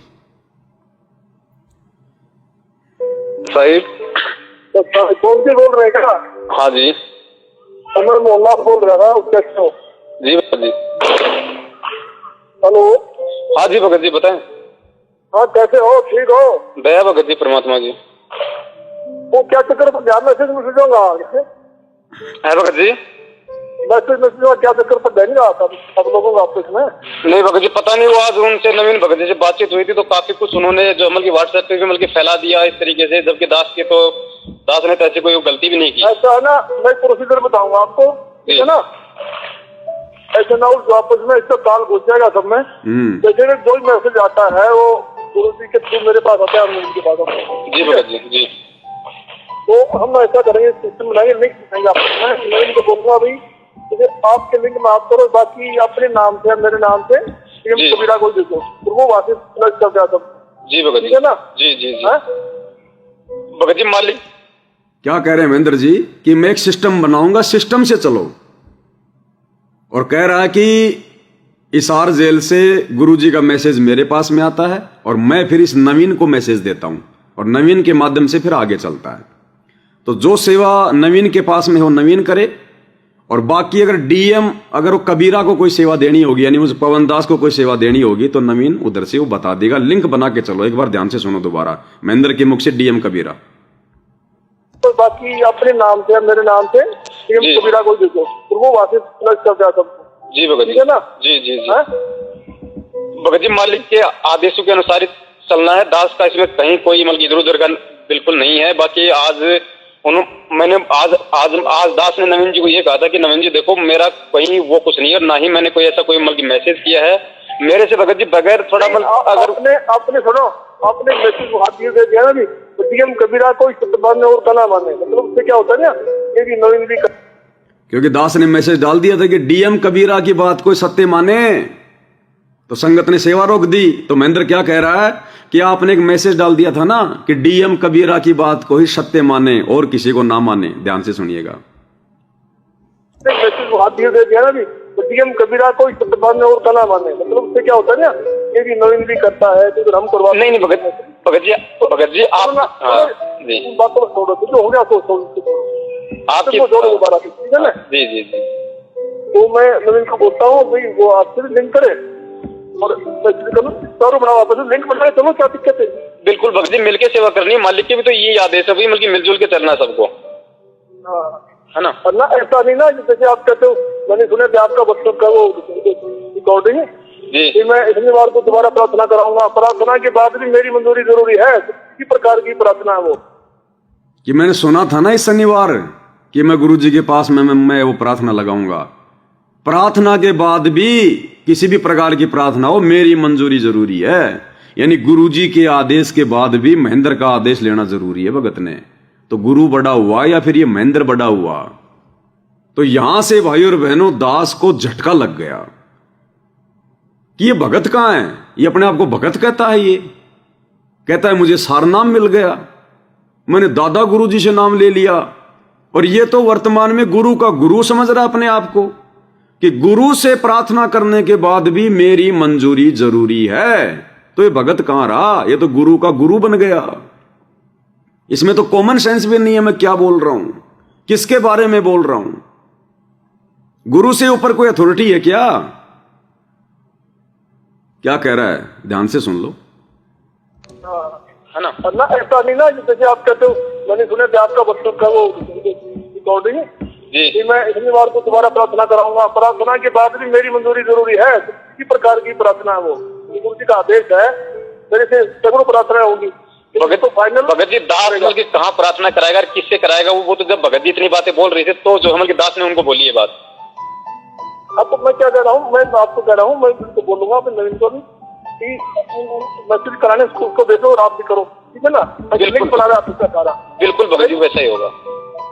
साहिब कौन से बोल रहे क्या? हाँ जी अमर मोहल्ला बोल रहा था उसके। जी भगत जी। हेलो। हाँ जी भगत जी बताएं। हाँ कैसे हो? ठीक हो? दया भगत जी परमात्मा जी। वो क्या चक्कर पर ध्यान मैसेज है भगत जी? मैसेज क्या चक्कर पर ध्यान रहा था सब लोगों का आपस में? नहीं भगत जी पता नहीं, वो आज उनसे नवीन भगत जी से बातचीत हुई थी तो काफी कुछ उन्होंने जो अमल की व्हाट्सएप पे भी अमल की फैला दिया इस तरीके से, जबकि दास के तो दास ने तो ऐसी कोई गलती भी नहीं की। ऐसा है ना, मैं प्रोसीजर बताऊंगा आपको, ठीक है ना? ऐसे ना उस आपस में इसका काल घुस जाएगा सब में। जैसे जो मैसेज आता है वो गुरु जी के थ्रू मेरे पास आता है, उनके पास आता है। जी भगत जी जी। तो हम ऐसा करेंगे, सिस्टम बनाएंगे, लिंक बनाएंगे आपस में। मैं इनको बोलूंगा भाई आपके लिंक में आप करो, बाकी अपने नाम से मेरे नाम से कबीरा को देखो, तो वो वापस प्लस कर दिया सब। जी भगत जी, है ना? जी जी जी। भगत जी मालिक क्या कह रहे हैं महेंद्र जी कि मैं एक सिस्टम बनाऊंगा, सिस्टम से चलो। और कह रहा है कि इसार जेल से गुरुजी का मैसेज मेरे पास में आता है और मैं फिर इस नवीन को मैसेज देता हूं और नवीन के माध्यम से फिर आगे चलता है। तो जो सेवा नवीन के पास में हो नवीन करे, और बाकी अगर डीएम अगर वो कबीरा को कोई सेवा देनी होगी, यानी उस पवन दास को कोई सेवा देनी होगी, तो नवीन उधर से वो बता देगा। लिंक बना के चलो, एक बार ध्यान से सुनो दोबारा, महेंद्र के मुख से डीएम कबीरा। तो बाकी अपने नाम से मेरे नाम से डीएम कबीरा को देखो, तो वो वापस प्लस कर दिया सब। जी भगत जी, ठीक है ना? जी जी जी। भगत जी मालिक के आदेशों के अनुसार चलना है। दास का इसमें कहीं कोई मतलब इधर उधर का बिल्कुल नहीं है। बाकी आज मैंने आज दास ने नवीन जी को ये कहा था कि नवीन जी देखो मेरा कहीं वो कुछ नहीं है, और ना ही मैंने कोई ऐसा कोई मतलब मैसेज किया है मेरे से भगत जी बगैर थोड़ा अगर आपने सुनो, आपने मैसेज हाथ दिया ना भी, तो डीएम कबीरा को माने और कला माने, मतलब उससे क्या होता है ना, ये भी नवीन भी क्योंकि दास ने मैसेज डाल दिया था कि डीएम कबीरा की बात कोई सत्य माने, तो संगत ने सेवा रोक दी। तो महेंद्र क्या कह रहा है कि आपने एक मैसेज डाल दिया था ना कि डीएम कबीरा की बात को ही सत्य माने और किसी को ना माने। ध्यान से सुनिएगा, मैसेज हाथ दिया ना भी, तो डीएम कबीरा को सत्य माने और कला माने, मतलब उससे क्या होता है ना, ये भी नवीन भी करता है, तो हम करवा नहीं भगत जी आप बातों को छोड़ो, जो हो गया आपकी दोबारा, ठीक है ना? जी जी जी। तो मैं नवीन को बोलता हूँ भाई वो आपसे भी लिंक करे और बनाओ, आपस में लिंक बनाए, चलो क्या दिक्कत है? बिल्कुल भगत जी मिलकर सेवा करनी है। मालिक के भी तो ये आदेश है भाई, मतलब मिलजुल के चलना सबको, है ना? ना ऐसा नहीं ना, जैसे आप कहते हो, मैंने सुना था आपका बच्चों का वो रिकॉर्डिंग जी, मैं शनिवार को दोबारा प्रार्थना कराऊंगा। प्रार्थना के बाद भी मेरी मंजूरी जरूरी है। किसी प्रकार की प्रार्थना है वो कि मैंने सुना था ना इस शनिवार कि मैं गुरुजी के पास में मैं वो प्रार्थना लगाऊंगा। प्रार्थना के बाद भी किसी भी प्रकार की प्रार्थना हो, मेरी मंजूरी जरूरी है। यानी गुरुजी के आदेश के बाद भी महेंद्र का आदेश लेना जरूरी है भगत ने। तो गुरु बड़ा हुआ या फिर ये महेंद्र बड़ा हुआ? तो यहां से भाई और बहनों दास को झटका लग गया कि ये भगत कहां है। ये अपने आप को भगत कहता है, ये कहता है मुझे सार नाम मिल गया, मैंने दादा गुरुजी से नाम ले लिया। और ये तो वर्तमान में गुरु का गुरु समझ रहा अपने आप को कि गुरु से प्रार्थना करने के बाद भी मेरी मंजूरी जरूरी है। तो ये भगत कहां रहा, ये तो गुरु का गुरु बन गया। इसमें तो कॉमन सेंस भी नहीं है। मैं क्या बोल रहा हूं, किसके बारे में बोल रहा हूं? गुरु से ऊपर कोई अथॉरिटी है क्या? क्या कह रहा है, ध्यान से सुन लो, है ना? ना ऐसा नहीं ना, जैसे आप कहते हो, मैंने सुना था आपका बच्चों का वो रिकॉर्डिंग जी, मैं शनिवार को दोबारा प्रार्थना कराऊंगा। प्रार्थना के बाद भी मेरी मंजूरी जरूरी है। किसी प्रकार की प्रार्थना है वो, गुरु जी का आदेश है, मेरे से सैकड़ों प्रार्थना होगी। भगत तो फाइनल भगत जी दास की कहाँ प्रार्थना कराएगा, किससे कराएगा? वो तो जब भगत जी इतनी बातें बोल रही थी तो जो हमारे दास ने उनको बोली है बात। अब तो मैं क्या कह रहा हूँ, मैं आपको कह रहा हूँ, मैं उनको बोलूंगा अपने नवीन को मैसेज कराने उसको भेजो और आप भी करो। ठीक है ना, लिंक बना रहा आपका सारा। बिल्कुल भगत जी वैसा ही होगा।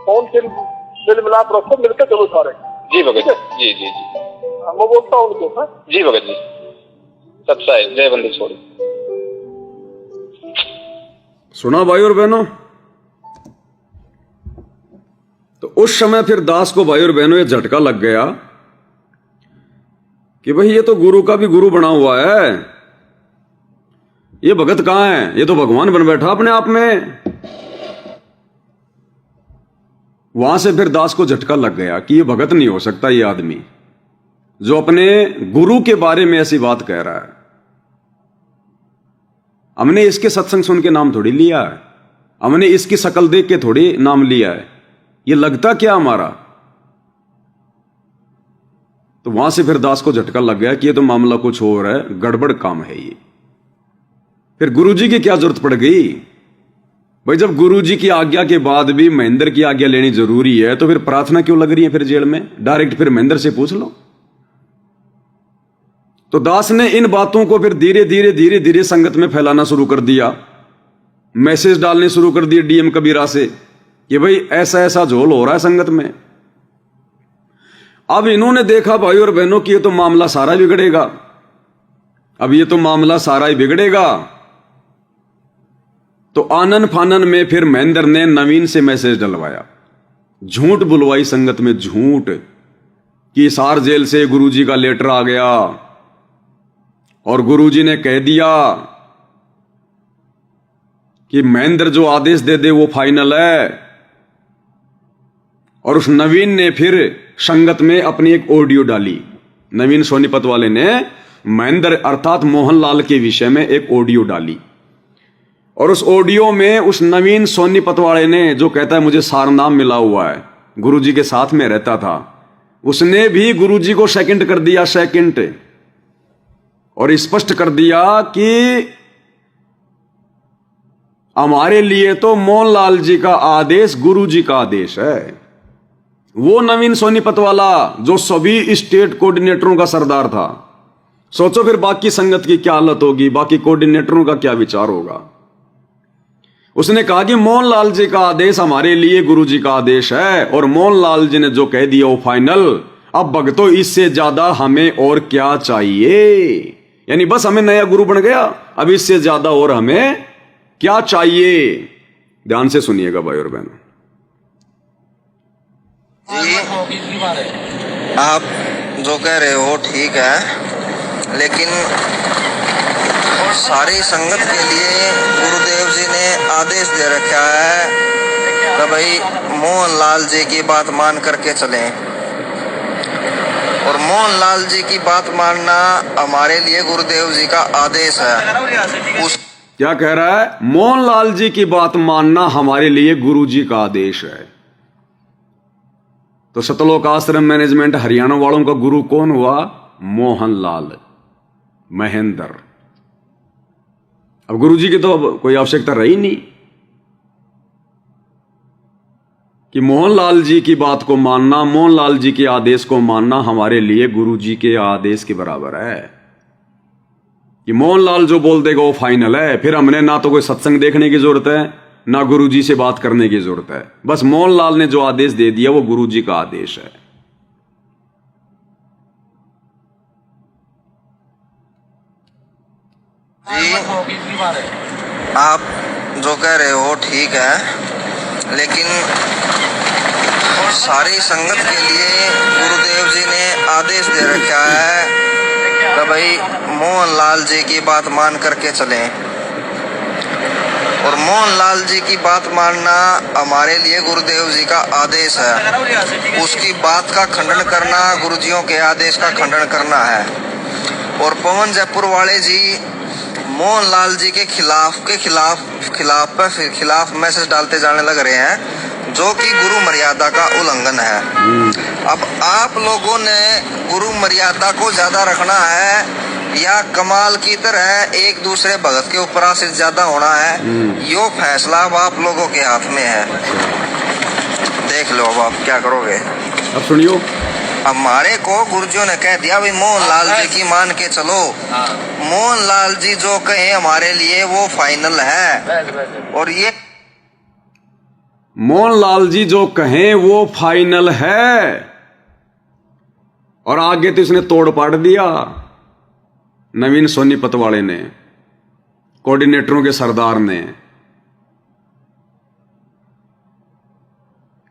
फोन से मिल मिलाप रखो, मिलकर चलो सारे। जी भगत जी, जी जी जी। मैं बोलता हूँ उनको। हाँ? जी भगत जी, सबसा है, जय बंदी छोड़। सुना भाई और बहनों? तो उस समय फिर दास को भाई और बहनों ये झटका लग गया कि भाई ये तो गुरु का भी गुरु बना हुआ है, ये भगत कहां है, ये तो भगवान बन बैठा अपने आप में। वहां से फिर दास को झटका लग गया कि ये भगत नहीं हो सकता, ये आदमी जो अपने गुरु के बारे में ऐसी बात कह रहा है। हमने इसके सत्संग सुन के नाम थोड़ी लिया है, हमने इसकी शक्ल देख के थोड़ी नाम लिया है, ये लगता क्या हमारा। तो वहां से फिर दास को झटका लग गया कि ये तो मामला कुछ और है, गड़बड़ काम है ये। फिर गुरुजी की क्या जरूरत पड़ गई भाई? जब गुरुजी की आज्ञा के बाद भी महेंद्र की आज्ञा लेनी जरूरी है तो फिर प्रार्थना क्यों लग रही है फिर जेल में? डायरेक्ट फिर महेंद्र से पूछ लो। तो दास ने इन बातों को फिर धीरे धीरे धीरे धीरे संगत में फैलाना शुरू कर दिया, मैसेज डालने शुरू कर दिए डीएम कबीरा से कि भाई ऐसा ऐसा झोल हो रहा है संगत में। अब इन्होंने देखा भाई और बहनों कि ये तो मामला सारा बिगड़ेगा, अब ये तो मामला सारा ही बिगड़ेगा। तो आनन फानन में फिर महेंद्र ने नवीन से मैसेज डलवाया, झूठ बुलवाई संगत में, झूठ कि हिसार जेल से गुरुजी का लेटर आ गया और गुरुजी ने कह दिया कि महेंद्र जो आदेश दे दे वो फाइनल है। और उस नवीन ने फिर संगत में अपनी एक ऑडियो डाली, नवीन सोनीपत वाले ने महेंद्र अर्थात मोहनलाल के विषय में एक ऑडियो डाली। और उस ऑडियो में उस नवीन सोनीपत वाले ने जो कहता है मुझे सारनाम मिला हुआ है, गुरुजी के साथ में रहता था, उसने भी गुरुजी को सेकंड कर दिया, सेकंड, और स्पष्ट कर दिया कि हमारे लिए तो मोहनलाल जी का आदेश गुरुजी का आदेश है। वो नवीन सोनीपत वाला जो सभी स्टेट कोऑर्डिनेटरों का सरदार था। सोचो फिर बाकी संगत की क्या हालत होगी, बाकी कोऑर्डिनेटरों का क्या विचार होगा। उसने कहा कि मोहनलाल जी का आदेश हमारे लिए गुरुजी का आदेश है और मोहनलाल जी ने जो कह दिया वो फाइनल। अब भक्तों इससे ज्यादा हमें और क्या चाहिए? यानी बस हमें नया गुरु बन गया, अब इससे ज्यादा और हमें क्या चाहिए? ध्यान से सुनिएगा भाई और बहनों। आप जो कह रहे हो ठीक है, लेकिन सारी संगत के लिए गुरुदेव जी ने आदेश दे रखा है कि भाई मोहनलाल जी की बात मान करके चलें, और मोहनलाल जी की बात मानना हमारे लिए गुरुदेव जी का आदेश है। क्या कह रहा है? मोहनलाल जी की बात मानना हमारे लिए गुरुजी का आदेश है। तो सतलोक आश्रम मैनेजमेंट हरियाणा वालों का गुरु कौन हुआ? मोहनलाल, महेंद्र। अब गुरुजी की तो अब कोई आवश्यकता रही नहीं कि मोहनलाल जी की बात को मानना, मोहनलाल जी के आदेश को मानना हमारे लिए गुरुजी के आदेश के बराबर है कि मोहनलाल जो बोल देगा वो फाइनल है। फिर हमने ना तो कोई सत्संग देखने की जरूरत है, ना गुरुजी से बात करने की जरूरत है। बस मोहनलाल ने जो आदेश दे दिया वो गुरुजी का आदेश है। आप जो कह रहे हो ठीक है, लेकिन सारी संगत के लिए गुरुदेव जी ने आदेश दे रखा है कि भाई मोहनलाल जी की बात मान करके चलें, और मोहनलाल जी की बात मानना हमारे लिए गुरुदेव जी का आदेश है। उसकी बात का खंडन करना गुरुजियों के आदेश का खंडन करना है। और पवन जयपुर वाले जी मोहनलाल जी के खिलाफ मैसेज डालते जाने लग रहे हैं, जो कि गुरु मर्यादा का उल्लंघन है। अब आप लोगों ने गुरु मर्यादा को ज्यादा रखना है या कमाल की तरह एक दूसरे भगत के ऊपर आश्रित ज्यादा होना है, यो फैसला अब आप लोगों के हाथ में है। देख लो अब आप क्या करोगे। अब सुनियो, हमारे को गुरुजियों ने कह दिया भाई मोहनलाल जी की मान के चलो, मोहनलाल जी जो कहे हमारे लिए वो फाइनल है। और ये मोहनलाल जी जो कहें वो फाइनल है। और आगे तो इसने तोड़ पाड़ दिया नवीन सोनीपत वाले ने, कोऑर्डिनेटरों के सरदार ने।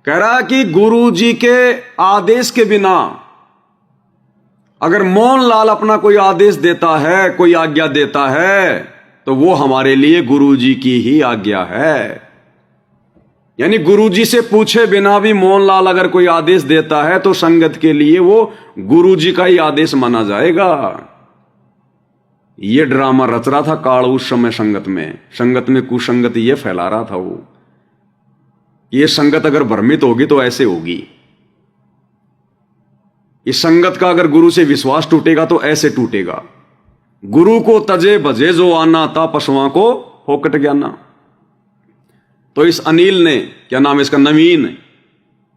कह रहा कि गुरु जी के आदेश के बिना अगर मोहनलाल अपना कोई आदेश देता है, कोई आज्ञा देता है, तो वो हमारे लिए गुरु जी की ही आज्ञा है। यानी गुरु जी से पूछे बिना भी मोहनलाल अगर कोई आदेश देता है तो संगत के लिए वो गुरु जी का ही आदेश माना जाएगा। ये ड्रामा रच रहा था काल उस समय संगत में कुसंगत ये फैला रहा था वो। ये संगत अगर भ्रमित होगी तो ऐसे होगी। इस संगत का अगर गुरु से विश्वास टूटेगा तो ऐसे टूटेगा। गुरु को तजे भजे जो आना ता पशुओं को फोकट ज्ञाना। तो इस अनिल ने, क्या नाम है इसका, नवीन,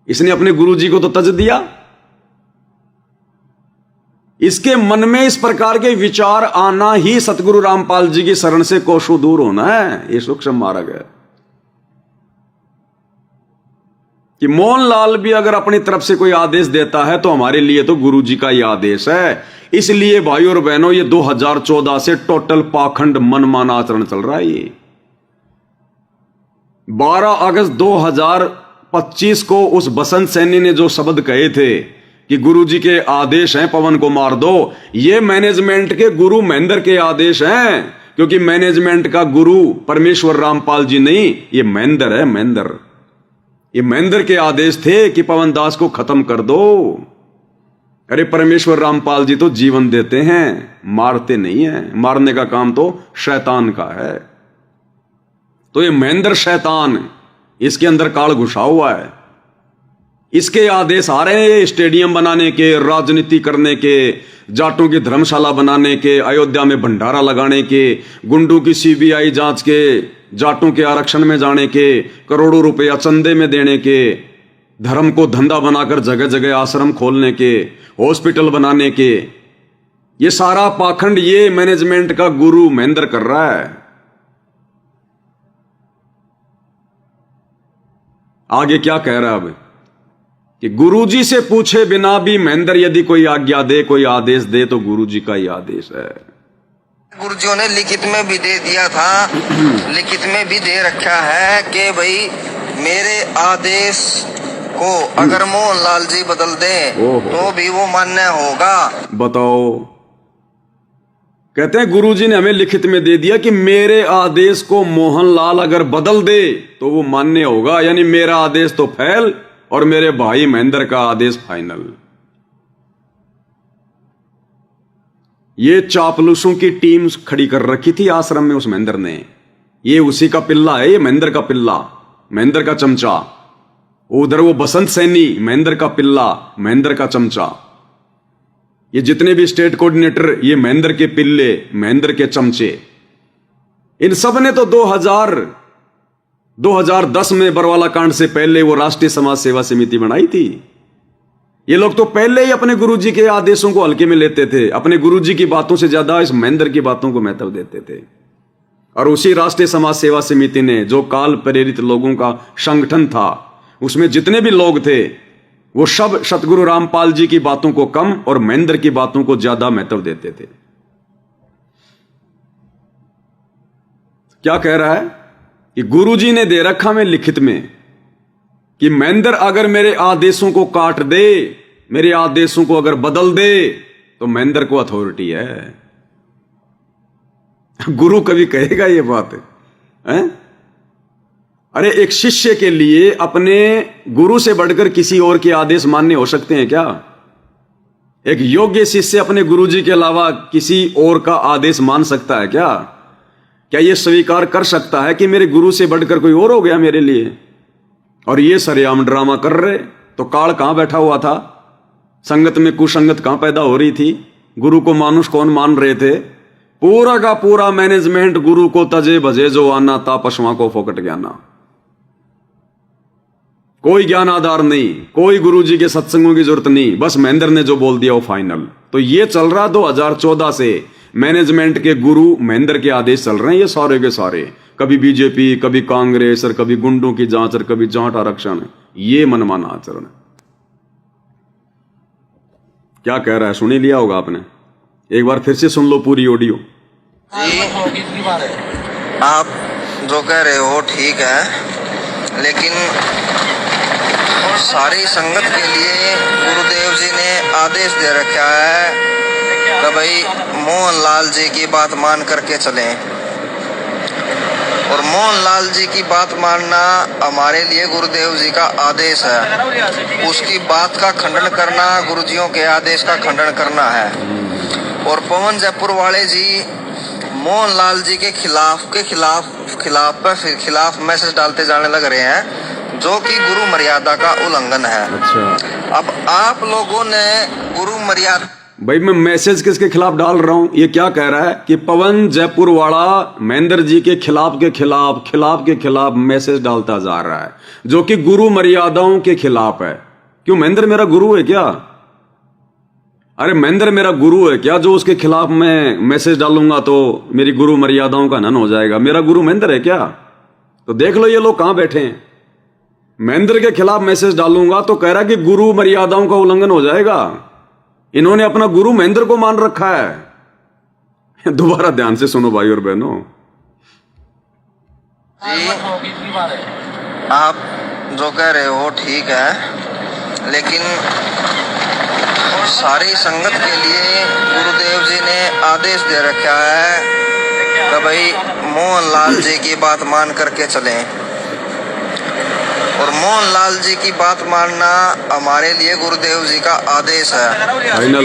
इसने अपने गुरु जी को तो तज दिया। इसके मन में इस प्रकार के विचार आना ही सतगुरु रामपाल जी की शरण से कोसों दूर होना है। ये सूक्ष्म मार्ग है कि मोहनलाल भी अगर अपनी तरफ से कोई आदेश देता है तो हमारे लिए तो गुरु जी का ही आदेश है। इसलिए भाई और बहनों, ये 2014 से टोटल पाखंड मनमाना आचरण चल रहा है। ये 12 अगस्त 2025 को उस बसंत सैनी ने जो शब्द कहे थे कि गुरु जी के आदेश हैं पवन को मार दो, ये मैनेजमेंट के गुरु महेंद्र के आदेश हैं। क्योंकि मैनेजमेंट का गुरु परमेश्वर रामपाल जी नहीं, ये महेंद्र है, महेंद्र। ये महेंद्र के आदेश थे कि पवन दास को खत्म कर दो। अरे परमेश्वर रामपाल जी तो जीवन देते हैं, मारते नहीं हैं। मारने का काम तो शैतान का है। तो ये महेंद्र शैतान, इसके अंदर काल घुसा हुआ है। इसके आदेश आ रहे हैं स्टेडियम बनाने के, राजनीति करने के, जाटों की धर्मशाला बनाने के, अयोध्या में भंडारा लगाने के, गुंडों की सीबीआई जांच के, जाटों के आरक्षण में जाने के, करोड़ों रुपया चंदे में देने के, धर्म को धंधा बनाकर जगह जगह आश्रम खोलने के, हॉस्पिटल बनाने के। ये सारा पाखंड ये मैनेजमेंट का गुरु महेंद्र कर रहा है। आगे क्या कह रहा है अब कि गुरुजी से पूछे बिना भी महेंद्र यदि कोई आज्ञा दे, कोई आदेश दे, तो गुरुजी का ही आदेश है। गुरुजियों ने लिखित में भी दे दिया था, लिखित में भी दे रखा है कि भाई मेरे आदेश को अगर मोहनलाल जी बदल दे तो भी वो मान्य होगा। बताओ, कहते हैं गुरुजी ने हमें लिखित में दे दिया कि मेरे आदेश को मोहनलाल अगर बदल दे तो वो मान्य होगा। यानी मेरा आदेश तो फेल और मेरे भाई महेंद्र का आदेश फाइनल। ये चापलूसों की टीम खड़ी कर रखी थी आश्रम में उस महेंद्र ने। ये उसी का पिल्ला है, ये महेंद्र का पिल्ला, महेंद्र का चमचा। उधर वो बसंत सैनी, महेंद्र का पिल्ला, महेंद्र का चमचा। ये जितने भी स्टेट कोऑर्डिनेटर, ये महेंद्र के पिल्ले, महेंद्र के चमचे। इन सब ने तो 2010 में बरवाला कांड से पहले वो राष्ट्रीय समाज सेवा समिति बनाई थी। ये लोग तो पहले ही अपने गुरुजी के आदेशों को हल्के में लेते थे, अपने गुरुजी की बातों से ज्यादा इस महेंद्र की बातों को महत्व देते थे। और उसी राष्ट्रीय समाज सेवा समिति ने, जो काल प्रेरित लोगों का संगठन था, उसमें जितने भी लोग थे वो सब सतगुरु रामपाल जी की बातों को कम और महेंद्र की बातों को ज्यादा महत्व देते थे। क्या कह रहा है कि गुरुजी ने दे रखा में लिखित में कि महेंद्र अगर मेरे आदेशों को काट दे, मेरे आदेशों को अगर बदल दे, तो महेंद्र को अथॉरिटी है। गुरु कभी कहेगा ये बात है? अरे एक शिष्य के लिए अपने गुरु से बढ़कर किसी और के आदेश मान्य हो सकते हैं क्या? एक योग्य शिष्य अपने गुरुजी के अलावा किसी और का आदेश मान सकता है क्या? क्या यह स्वीकार कर सकता है कि मेरे गुरु से बढ़कर कोई और हो गया मेरे लिए? और ये सरेआम ड्रामा कर रहे, तो काल कहां बैठा हुआ था? संगत में कुसंगत कहां पैदा हो रही थी? गुरु को मानुष कौन मान रहे थे? पूरा का पूरा मैनेजमेंट गुरु को तजे भजे जो आना ता पशुओं को फोकट ज्ञाना। कोई ज्ञान आधार नहीं, कोई गुरुजी के सत्संगों की जरूरत नहीं, बस महेंद्र ने जो बोल दिया वो फाइनल। तो ये चल रहा 2014 से मैनेजमेंट के गुरु महेंद्र के आदेश चल रहे हैं, ये सारे के सारे, कभी बीजेपी, कभी कांग्रेस, और कभी गुंडों की जांच, और कभी जाट आरक्षण। ये मनमाना आचरण है। क्या कह रहा है सुन ही लिया होगा आपने, एक बार फिर से सुन लो पूरी ऑडियो। आप जो कह रहे हो ठीक है, लेकिन सारी संगत के लिए गुरुदेव जी ने आदेश दे रखा है कि भाई मोहनलाल जी की बात मान करके चलें, और मोहनलाल जी की बात मानना हमारे लिए गुरुदेव जी का आदेश है। उसकी बात का खंडन करना गुरुजियों के आदेश का खंडन करना है। और पवन जयपुर वाले जी मोहनलाल जी के खिलाफ मैसेज डालते जाने लग रहे हैं, जो कि गुरु मर्यादा का उल्लंघन है। अच्छा, अब आप लोगों ने गुरु मर्यादा, भाई मैं मैसेज किसके खिलाफ डाल रहा हूं? ये क्या कह रहा है कि पवन जयपुर वाला महेंद्र जी के खिलाफ मैसेज डालता जा रहा है, जो कि गुरु मर्यादाओं के खिलाफ है। क्यों, महेंद्र मेरा गुरु है क्या? अरे महेंद्र मेरा गुरु है क्या, जो उसके खिलाफ मैं मैसेज डालूंगा तो मेरी गुरु मर्यादाओं का हनन हो जाएगा? मेरा गुरु महेंद्र है क्या? तो देख लो ये लोग कहां बैठे हैं। महेंद्र के खिलाफ मैसेज डालूंगा तो कह रहा है कि गुरु मर्यादाओं का उल्लंघन हो जाएगा। इन्होंने अपना गुरु महेंद्र को मान रखा है। दोबारा ध्यान से सुनो भाई और बहनों, आप जो कह रहे हो ठीक है, लेकिन सारी संगत के लिए गुरुदेव जी ने आदेश दे रखा है कि भाई मोहनलाल जी की बात मान करके चलें, और मोहनलाल जी की बात मानना हमारे लिए गुरुदेव जी का आदेश है।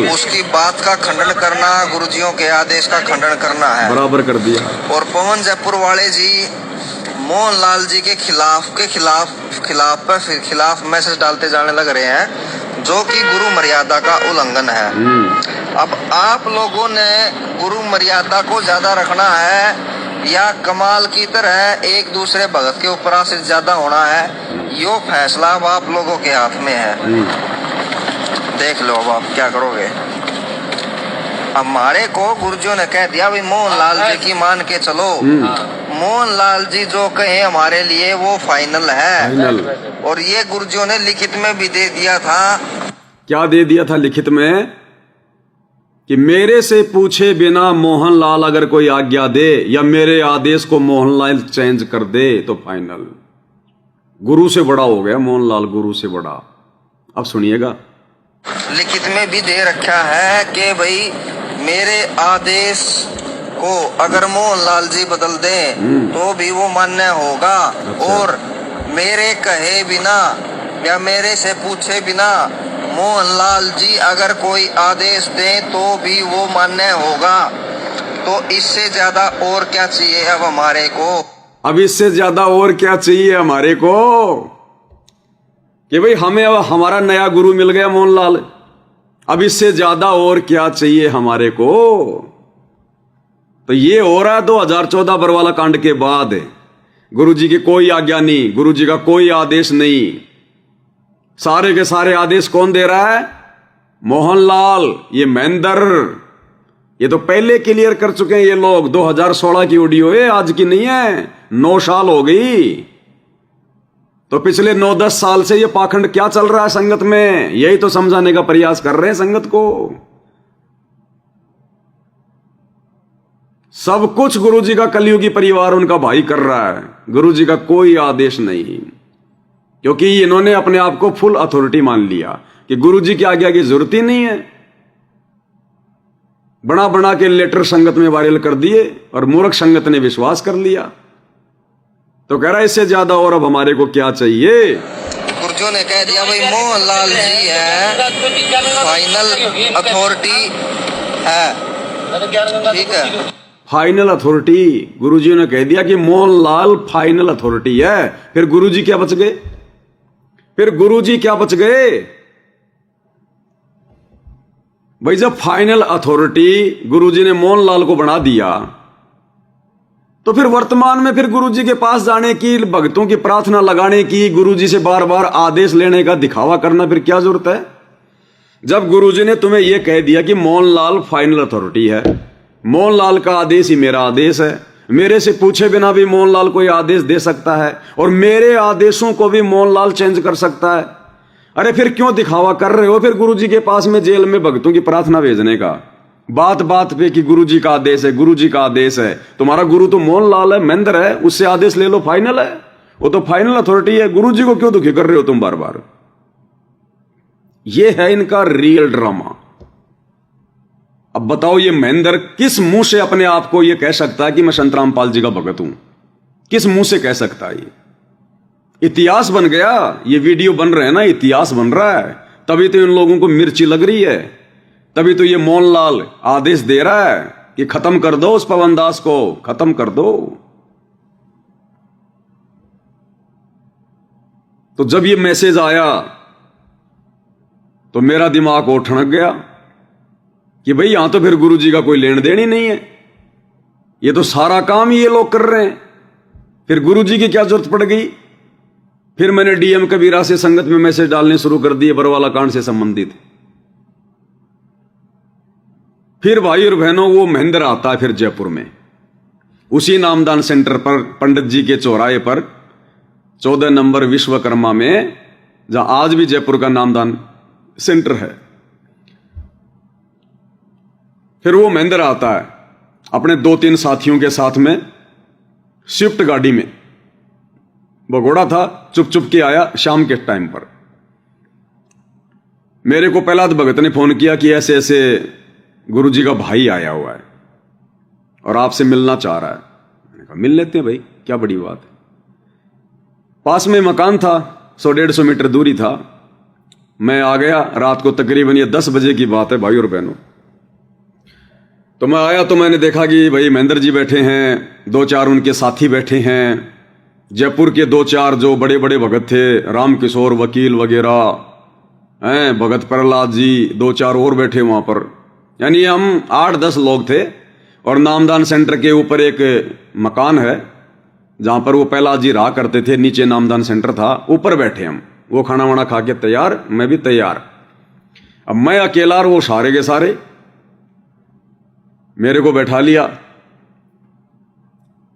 उसकी बात का खंडन करना गुरुजियों के आदेश का खंडन करना है। बराबर कर दिया। और पवन जयपुर वाले जी मोहनलाल जी के खिलाफ मैसेज डालते जाने लग रहे हैं, जो कि गुरु मर्यादा का उल्लंघन है। अब आप लोगों ने गुरु मर्यादा को ज्यादा रखना है या कमाल की तरह एक दूसरे भगत के ऊपर आश्रित ज्यादा होना है, यो फैसला अब आप लोगों के हाथ में है। देख लो अब आप क्या करोगे। हमारे को गुरुजियों ने कह दिया भाई मोहनलाल जी की मान के चलो, मोहनलाल जी जो कहे हमारे लिए वो फाइनल है। और ये गुरुजियों ने लिखित में भी दे दिया था। क्या दे दिया था लिखित में? कि मेरे से पूछे बिना मोहनलाल अगर कोई आज्ञा दे या मेरे आदेश को मोहनलाल चेंज कर दे तो फाइनल। गुरु से बड़ा हो गया मोहनलाल, गुरु से बड़ा। अब सुनिएगा, लिखित में भी दे रखा है कि भाई मेरे आदेश को अगर मोहनलाल जी बदल दें तो भी वो मान्य होगा। अच्छा। और मेरे कहे बिना या मेरे से पूछे बिना मोहनलाल जी अगर कोई आदेश दें तो भी वो मान्य होगा। तो इससे ज्यादा और क्या चाहिए अब हमारे को? अब इससे ज्यादा और क्या चाहिए हमारे को कि भाई हमें अब हमारा नया गुरु मिल गया मोहनलाल। अब इससे ज्यादा और क्या चाहिए हमारे को? तो ये हो रहा है 2014 बरवाला कांड के बाद। गुरुजी की कोई आज्ञा नहीं, गुरुजी का कोई आदेश नहीं। सारे के सारे आदेश कौन दे रहा है? मोहनलाल। ये महेंद्र, ये तो पहले क्लियर कर चुके हैं ये लोग। 2016 की ऑडियो है, आज की नहीं है। 9 साल हो गई। तो पिछले 9-10 साल से ये पाखंड क्या चल रहा है संगत में, यही तो समझाने का प्रयास कर रहे हैं संगत को। सब कुछ गुरुजी का कलयुगी परिवार उनका भाई कर रहा है। गुरुजी का कोई आदेश नहीं, क्योंकि इन्होंने अपने आप को फुल अथॉरिटी मान लिया कि गुरुजी की आज्ञा की जरूरत ही नहीं है। बना बना के लेटर संगत में वायरल कर दिए और मूर्ख संगत ने विश्वास कर लिया। तो कह रहा है इससे ज्यादा और अब हमारे को क्या चाहिए? गुरुजियों ने कह दिया भाई मोहनलाल जी है फाइनल अथॉरिटी है, ठीक है। फाइनल अथॉरिटी, गुरुजी ने कह दिया कि मोहनलाल फाइनल अथॉरिटी है। फिर गुरुजी क्या बच गए? फिर गुरुजी क्या बच गए? भाई जब फाइनल अथॉरिटी गुरुजी ने मोहनलाल को बना दिया तो फिर वर्तमान में फिर गुरुजी के पास जाने की, भक्तों की प्रार्थना लगाने की, गुरुजी से बार बार आदेश लेने का दिखावा करना फिर क्या जरूरत है? जब गुरुजी ने तुम्हें यह कह दिया कि मोहनलाल फाइनल अथॉरिटी है, मोहनलाल का आदेश ही मेरा आदेश है, मेरे से पूछे बिना भी मोहनलाल कोई आदेश दे सकता है और मेरे आदेशों को भी मोहनलाल चेंज कर सकता है, अरे फिर क्यों दिखावा कर रहे हो फिर गुरुजी के पास में जेल में भक्तों की प्रार्थना भेजने का? बात बात पे कि गुरुजी का आदेश है, गुरुजी का आदेश है। तुम्हारा गुरु तो मोहनलाल है, महेंद्र है, उससे आदेश ले लो, फाइनल है, वो तो फाइनल अथॉरिटी है। गुरुजी को क्यों दुखी कर रहे हो तुम बार बार? ये है इनका रियल ड्रामा। अब बताओ ये महेंद्र किस मुंह से अपने आप को ये कह सकता है कि मैं संत रामपाल जी का भगत हूं? किस मुंह से कह सकता है? ये इतिहास बन गया, ये वीडियो बन रहे हैं ना, इतिहास बन रहा है। तभी तो इन लोगों को मिर्ची लग रही है, तभी तो ये मोहनलाल आदेश दे रहा है कि खत्म कर दो उस पवन दास को, खत्म कर दो। तो जब ये मैसेज आया तो मेरा दिमाग और ठनक गया कि भाई यहां तो फिर गुरुजी का कोई लेन देन ही नहीं है, ये तो सारा काम ही ये लोग कर रहे हैं, फिर गुरुजी की क्या जरूरत पड़ गई? फिर मैंने डीएम कबीरा से संगत में मैसेज डालने शुरू कर दिए बरवाला कांड से संबंधित। फिर भाई और बहनों वो महेंद्र आता है फिर जयपुर में, उसी नामदान सेंटर पर पंडित जी के चौराहे पर 14 नंबर विश्वकर्मा में, जहां आज भी जयपुर का नामदान सेंटर है। फिर वो महेंद्र आता है अपने 2-3 साथियों के साथ में स्विफ्ट गाड़ी में, भगोड़ा था, चुप चुप के आया शाम के टाइम पर। मेरे को पहला तो भगत ने फोन किया कि ऐसे ऐसे गुरुजी का भाई आया हुआ है और आपसे मिलना चाह रहा है। मैंने कहा मिल लेते हैं भाई, क्या बड़ी बात है। पास में मकान था, 100-150 मीटर दूरी था। मैं आ गया, रात को तकरीबन ये 10 बजे की बात है भाई और बहनों। तो मैं आया तो मैंने देखा कि भाई महेंद्र जी बैठे हैं, 2-4 उनके साथी बैठे हैं, जयपुर के 2-4 जो बड़े बड़े भगत थे, राम किशोर वकील वगैरह हैं, भगत प्रहलाद जी, 2-4 और बैठे वहां पर, यानी हम 8-10 लोग थे। और नामदान सेंटर के ऊपर एक मकान है जहां पर वो प्रहलाद जी रहा करते थे, नीचे नामदान सेंटर था, ऊपर बैठे हम। वो खाना वाना खा के तैयार, मैं भी तैयार। अब मैं अकेला और वो सारे के सारे, मेरे को बैठा लिया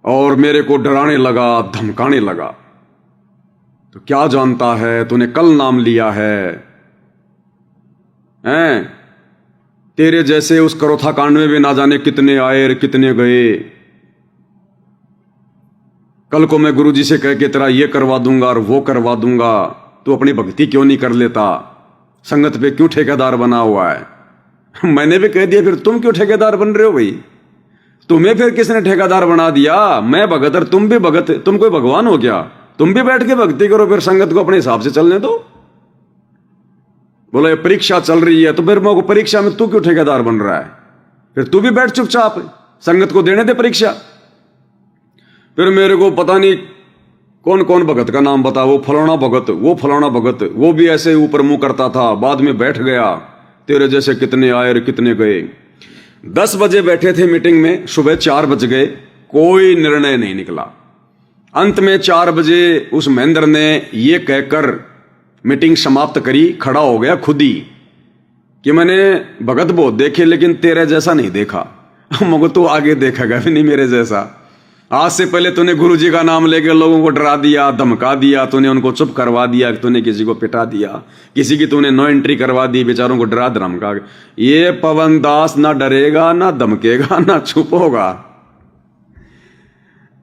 और मेरे को डराने लगा, धमकाने लगा। तो क्या जानता है, तूने कल नाम लिया है, हैं? तेरे जैसे उस करोथा कांड में भी ना जाने कितने आए और कितने गए। कल को मैं गुरुजी से कह के तेरा ये करवा दूंगा और वो करवा दूंगा, तू अपनी भक्ति क्यों नहीं कर लेता? संगत पे क्यों ठेकेदार बना हुआ है? मैंने भी कह दिया, फिर तुम क्यों ठेकेदार बन रहे हो भाई? तुम्हें फिर किसने ठेकेदार बना दिया? मैं भगत और तुम भी भगत, तुम कोई भगवान हो क्या? तुम भी बैठ के भक्ति करो, फिर संगत को अपने हिसाब से चलने दो। बोलो ये परीक्षा चल रही है तो फिर मैं परीक्षा में तू क्यों ठेकेदार बन रहा है? फिर तू भी बैठ चुपचाप, संगत को देने दे परीक्षा। फिर मेरे को पता नहीं कौन कौन भगत का नाम बता, वो फलाना भगत, वो फलाना भगत, वो भी ऐसे ऊपर मुंह करता था, बाद में बैठ गया। तेरे जैसे कितने आए और कितने गए। 10 बजे बैठे थे मीटिंग में, सुबह 4 बज गए, कोई निर्णय नहीं निकला। अंत में 4 बजे उस महेंद्र ने ये कहकर मीटिंग समाप्त करी, खड़ा हो गया खुद ही कि मैंने भगत बहुत देखे लेकिन तेरे जैसा नहीं देखा। मगर तू आगे देखेगा भी नहीं मेरे जैसा। आज से पहले तूने गुरुजी का नाम लेकर लोगों को डरा दिया, धमका दिया, तूने उनको चुप करवा दिया, तूने किसी को पिटा दिया, किसी की तूने नो एंट्री करवा दी, बेचारों को डरा धमका। ये पवन दास ना डरेगा, ना धमकेगा, ना चुप होगा।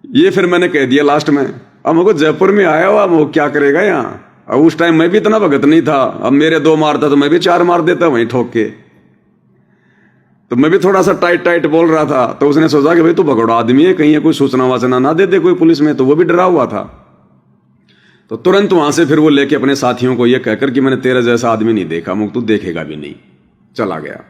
ये फिर मैंने कह दिया लास्ट में। अब मुझको जयपुर में आया हुआ, वो क्या करेगा यहाँ? अब उस टाइम मैं भी इतना भगत नहीं था। अब मेरे 2 मारता तो मैं भी 4 मार देता वहीं ठोक के। तो मैं भी थोड़ा सा टाइट बोल रहा था। तो उसने सोचा कि भाई तू भगोड़ा आदमी है, कहीं कोई सूचना वाचना ना दे दे कोई पुलिस में। तो वो भी डरा हुआ था। तो तुरंत वहां से फिर वो लेके अपने साथियों को ये कहकर कि मैंने तेरे जैसा आदमी नहीं देखा, मुझ तू देखेगा भी नहीं, चला गया।